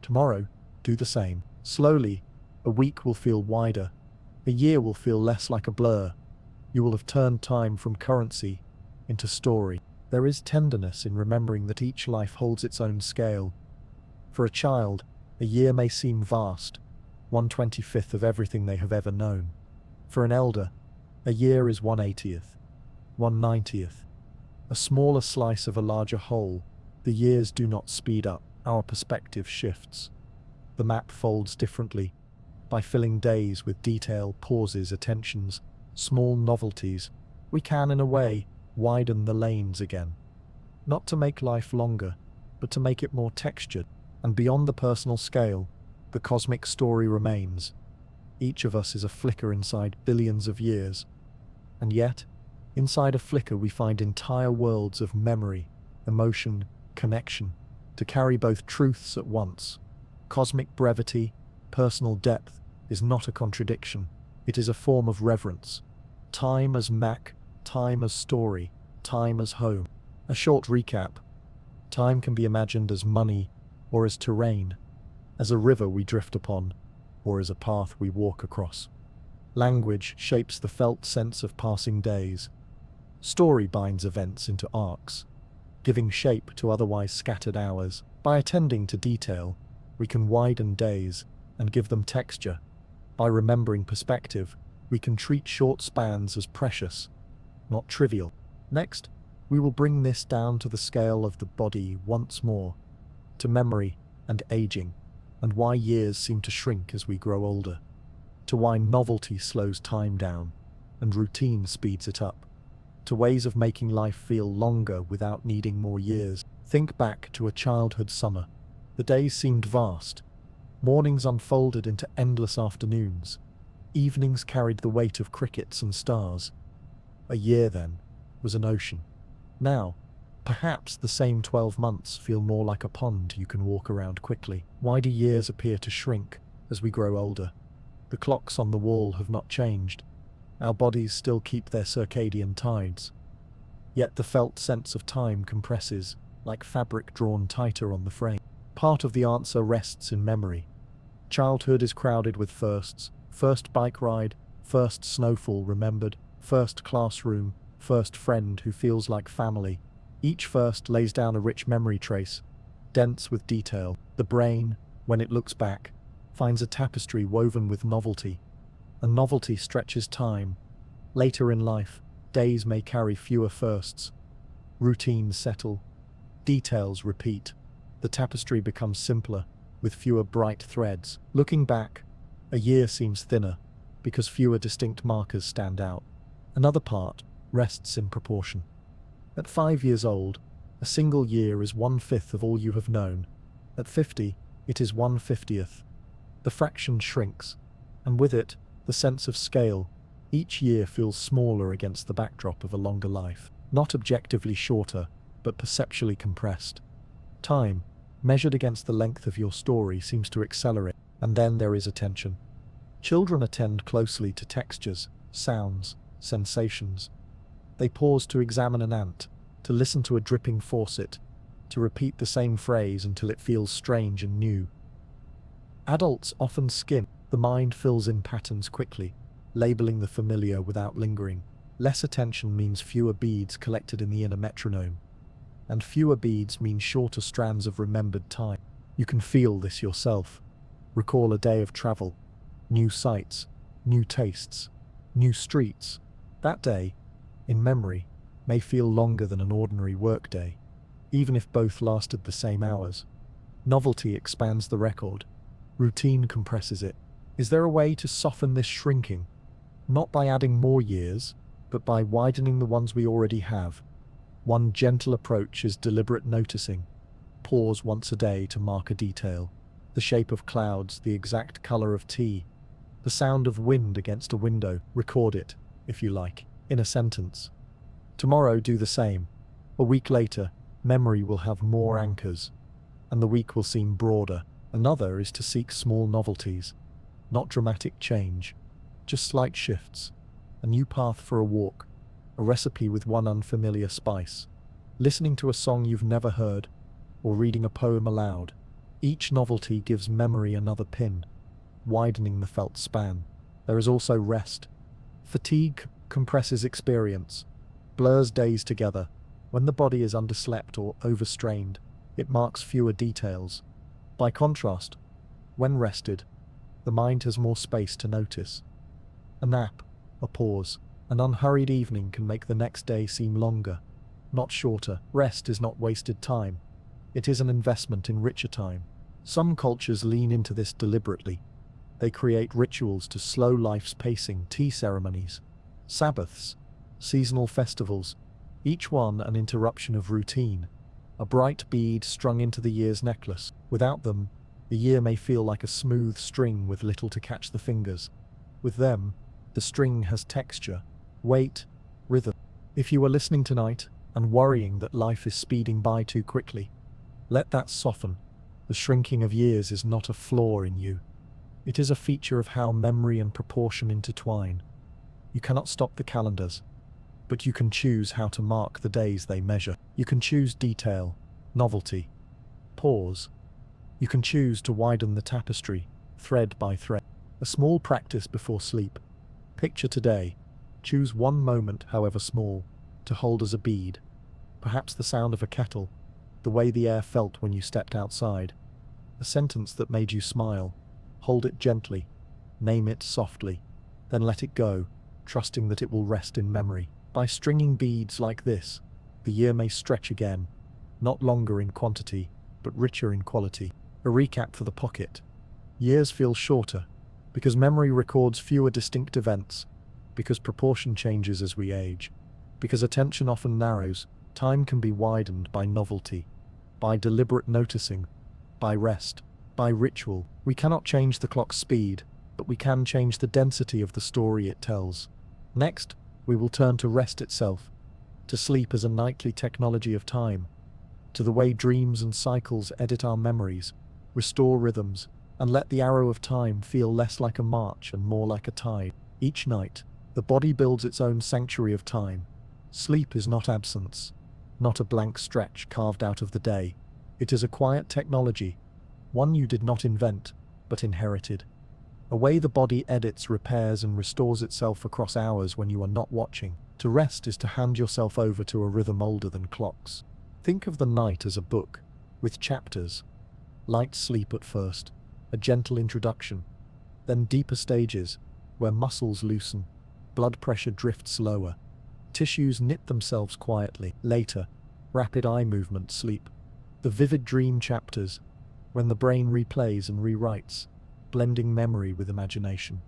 Tomorrow, do the same. Slowly, a week will feel wider. A year will feel less like a blur. You will have turned time from currency into story. There is tenderness in remembering that each life holds its own scale. For a child, a year may seem vast, 1/25th of everything they have ever known. For an elder, a year is 1/80th, 1/90th, a smaller slice of a larger whole. The years do not speed up, our perspective shifts. The map folds differently, by filling days with detail, pauses, attentions, small novelties. We can, in a way, widen the lanes again. Not to make life longer, but to make it more textured. And beyond the personal scale, the cosmic story remains. Each of us is a flicker inside billions of years. And yet, inside a flicker we find entire worlds of memory, emotion, connection, to carry both truths at once. Cosmic brevity, personal depth, is not a contradiction. It is a form of reverence. Time as Mac, time as story, time as home. A short recap. Time can be imagined as money, or as terrain, as a river we drift upon, or as a path we walk across. Language shapes the felt sense of passing days. Story binds events into arcs, giving shape to otherwise scattered hours. By attending to detail, we can widen days and give them texture. By remembering perspective, we can treat short spans as precious, not trivial. Next, we will bring this down to the scale of the body once more, to memory and aging, and why years seem to shrink as we grow older, to why novelty slows time down and routine speeds it up, to ways of making life feel longer without needing more years. Think back to a childhood summer. The days seemed vast. Mornings unfolded into endless afternoons. Evenings carried the weight of crickets and stars. A year, then, was an ocean. Now, perhaps the same 12 months feel more like a pond you can walk around quickly. Why do years appear to shrink as we grow older? The clocks on the wall have not changed. Our bodies still keep their circadian tides. Yet the felt sense of time compresses, like fabric drawn tighter on the frame. Part of the answer rests in memory. Childhood is crowded with firsts: first bike ride, first snowfall remembered, first classroom, first friend who feels like family. Each first lays down a rich memory trace, dense with detail. The brain, when it looks back, finds a tapestry woven with novelty. And novelty stretches time. Later in life, days may carry fewer firsts. Routines settle. Details repeat. The tapestry becomes simpler, with fewer bright threads. Looking back, a year seems thinner, because fewer distinct markers stand out. Another part rests in proportion. At 5 years old, a single year is 1/5 of all you have known. At 50, it is 1/50th. The fraction shrinks, and with it, the sense of scale. Each year feels smaller against the backdrop of a longer life. Not objectively shorter, but perceptually compressed. Time, measured against the length of your story, seems to accelerate. And then there is attention. Children attend closely to textures, sounds, sensations. They pause to examine an ant, to listen to a dripping faucet, to repeat the same phrase until it feels strange and new. Adults often skim. The mind fills in patterns quickly, labeling the familiar without lingering. Less attention means fewer beads collected in the inner metronome, and fewer beads mean shorter strands of remembered time. You can feel this yourself. Recall a day of travel, new sights, new tastes, new streets. That day, in memory, may feel longer than an ordinary workday, even if both lasted the same hours. Novelty expands the record. Routine compresses it. Is there a way to soften this shrinking? Not by adding more years, but by widening the ones we already have. One gentle approach is deliberate noticing. Pause once a day to mark a detail. The shape of clouds, the exact color of tea, the sound of wind against a window. Record it, if you like, in a sentence. Tomorrow do the same. A week later, memory will have more anchors, and the week will seem broader. Another is to seek small novelties. Not dramatic change, just slight shifts. A new path for a walk, a recipe with one unfamiliar spice, listening to a song you've never heard, or reading a poem aloud. Each novelty gives memory another pin, widening the felt span. There is also rest. Fatigue compresses experience, blurs days together. When the body is underslept or overstrained, it marks fewer details. By contrast, when rested, the mind has more space to notice. A nap, a pause, an unhurried evening can make the next day seem longer, not shorter. Rest is not wasted time. It is an investment in richer time. Some cultures lean into this deliberately. They create rituals to slow life's pacing: tea ceremonies, Sabbaths, seasonal festivals, each one an interruption of routine, a bright bead strung into the year's necklace. Without them, the year may feel like a smooth string with little to catch the fingers. With them, the string has texture, weight, rhythm. If you are listening tonight and worrying that life is speeding by too quickly, let that soften. The shrinking of years is not a flaw in you. It is a feature of how memory and proportion intertwine. You cannot stop the calendars, but you can choose how to mark the days they measure. You can choose detail, novelty, pause. You can choose to widen the tapestry, thread by thread. A small practice before sleep. Picture today. Choose one moment, however small, to hold as a bead. Perhaps the sound of a kettle, the way the air felt when you stepped outside, a sentence that made you smile. Hold it gently, name it softly, then let it go, trusting that it will rest in memory. By stringing beads like this, the year may stretch again, not longer in quantity, but richer in quality. A recap for the pocket. Years feel shorter, because memory records fewer distinct events, because proportion changes as we age, because attention often narrows. Time can be widened by novelty, by deliberate noticing, by rest, by ritual. We cannot change the clock's speed, but we can change the density of the story it tells. Next, we will turn to rest itself, to sleep as a nightly technology of time, to the way dreams and cycles edit our memories, restore rhythms, and let the arrow of time feel less like a march and more like a tide. Each night, the body builds its own sanctuary of time. Sleep is not absence, not a blank stretch carved out of the day. It is a quiet technology, one you did not invent, but inherited. A way the body edits, repairs, and restores itself across hours when you are not watching. To rest is to hand yourself over to a rhythm older than clocks. Think of the night as a book, with chapters. Light sleep at first, a gentle introduction, then deeper stages, where muscles loosen, blood pressure drifts lower, tissues knit themselves quietly. Later, rapid eye movement sleep, the vivid dream chapters, when the brain replays and rewrites, blending memory with imagination.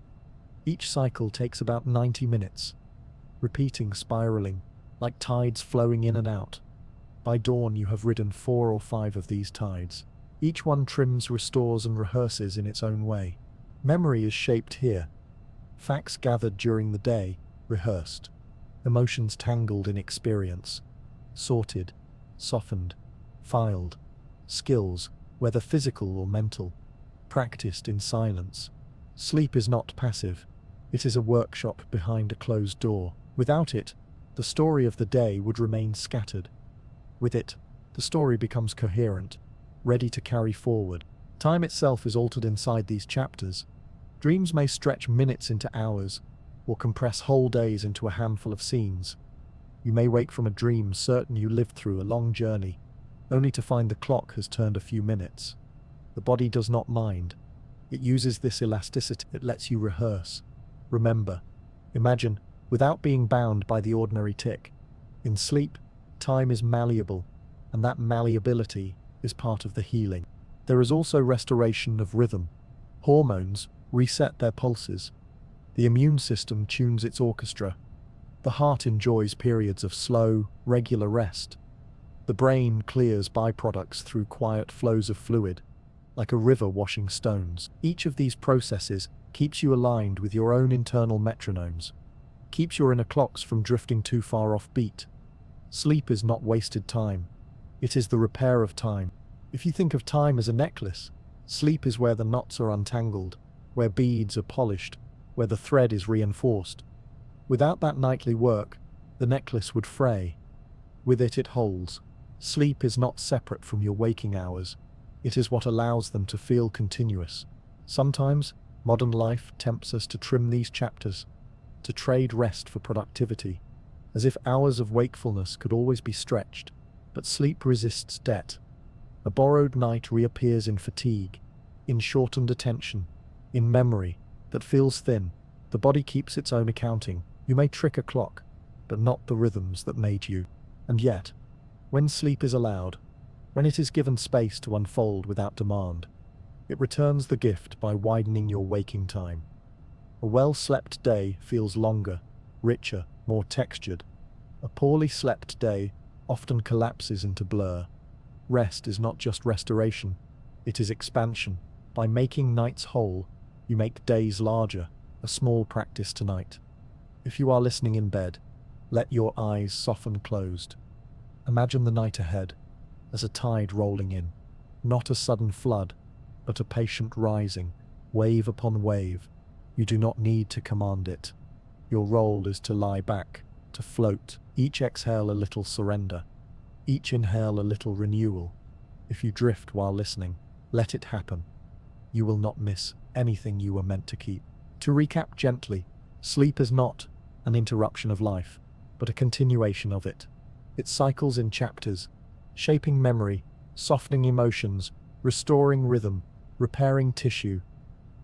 Each cycle takes about 90 minutes, repeating, spiraling, like tides flowing in and out. By dawn you have ridden 4 or 5 of these tides. Each one trims, restores, and rehearses in its own way. Memory is shaped here. Facts gathered during the day, rehearsed. Emotions tangled in experience, sorted, softened, filed. Skills, whether physical or mental, practiced in silence. Sleep is not passive. It is a workshop behind a closed door. Without it, the story of the day would remain scattered. With it, the story becomes coherent, ready to carry forward. Time itself is altered inside these chapters. Dreams may stretch minutes into hours, or compress whole days into a handful of scenes. You may wake from a dream certain you lived through a long journey, only to find the clock has turned a few minutes. The body does not mind. It uses this elasticity. It lets you rehearse, remember, imagine, without being bound by the ordinary tick. In sleep, time is malleable, and that malleability is part of the healing. There is also restoration of rhythm. Hormones reset their pulses. The immune system tunes its orchestra. The heart enjoys periods of slow, regular rest. The brain clears byproducts through quiet flows of fluid, like a river washing stones. Each of these processes keeps you aligned with your own internal metronomes, keeps your inner clocks from drifting too far off beat. Sleep is not wasted time. It is the repair of time. If you think of time as a necklace, sleep is where the knots are untangled, where beads are polished, where the thread is reinforced. Without that nightly work, the necklace would fray. With it, it holds. Sleep is not separate from your waking hours. It is what allows them to feel continuous. Sometimes, modern life tempts us to trim these chapters, to trade rest for productivity, as if hours of wakefulness could always be stretched. But sleep resists debt. A borrowed night reappears in fatigue, in shortened attention, in memory that feels thin. The body keeps its own accounting. You may trick a clock, but not the rhythms that made you. And yet, when sleep is allowed, when it is given space to unfold without demand, it returns the gift by widening your waking time. A well-slept day feels longer, richer, more textured. A poorly slept day often collapses into blur. Rest is not just restoration, it is expansion. By making nights whole, you make days larger. A small practice tonight. If you are listening in bed, let your eyes soften closed. Imagine the night ahead as a tide rolling in, not a sudden flood, but a patient rising, wave upon wave. You do not need to command it. Your role is to lie back, to float. Each exhale a little surrender, each inhale a little renewal. If you drift while listening, let it happen. You will not miss anything you were meant to keep. To recap gently, sleep is not an interruption of life, but a continuation of it. It cycles in chapters, shaping memory, softening emotions, restoring rhythm, repairing tissue.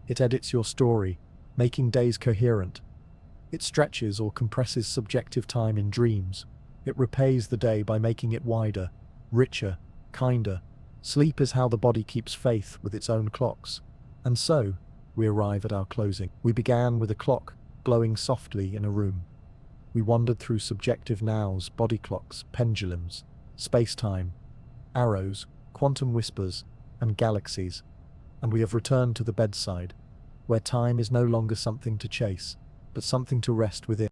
It edits your story, making days coherent. It stretches or compresses subjective time in dreams. It repays the day by making it wider, richer, kinder. Sleep is how the body keeps faith with its own clocks. And so, we arrive at our closing. We began with a clock glowing softly in a room. We wandered through subjective nows, body clocks, pendulums, space-time, arrows, quantum whispers, and galaxies. And we have returned to the bedside, where time is no longer something to chase, but something to rest within.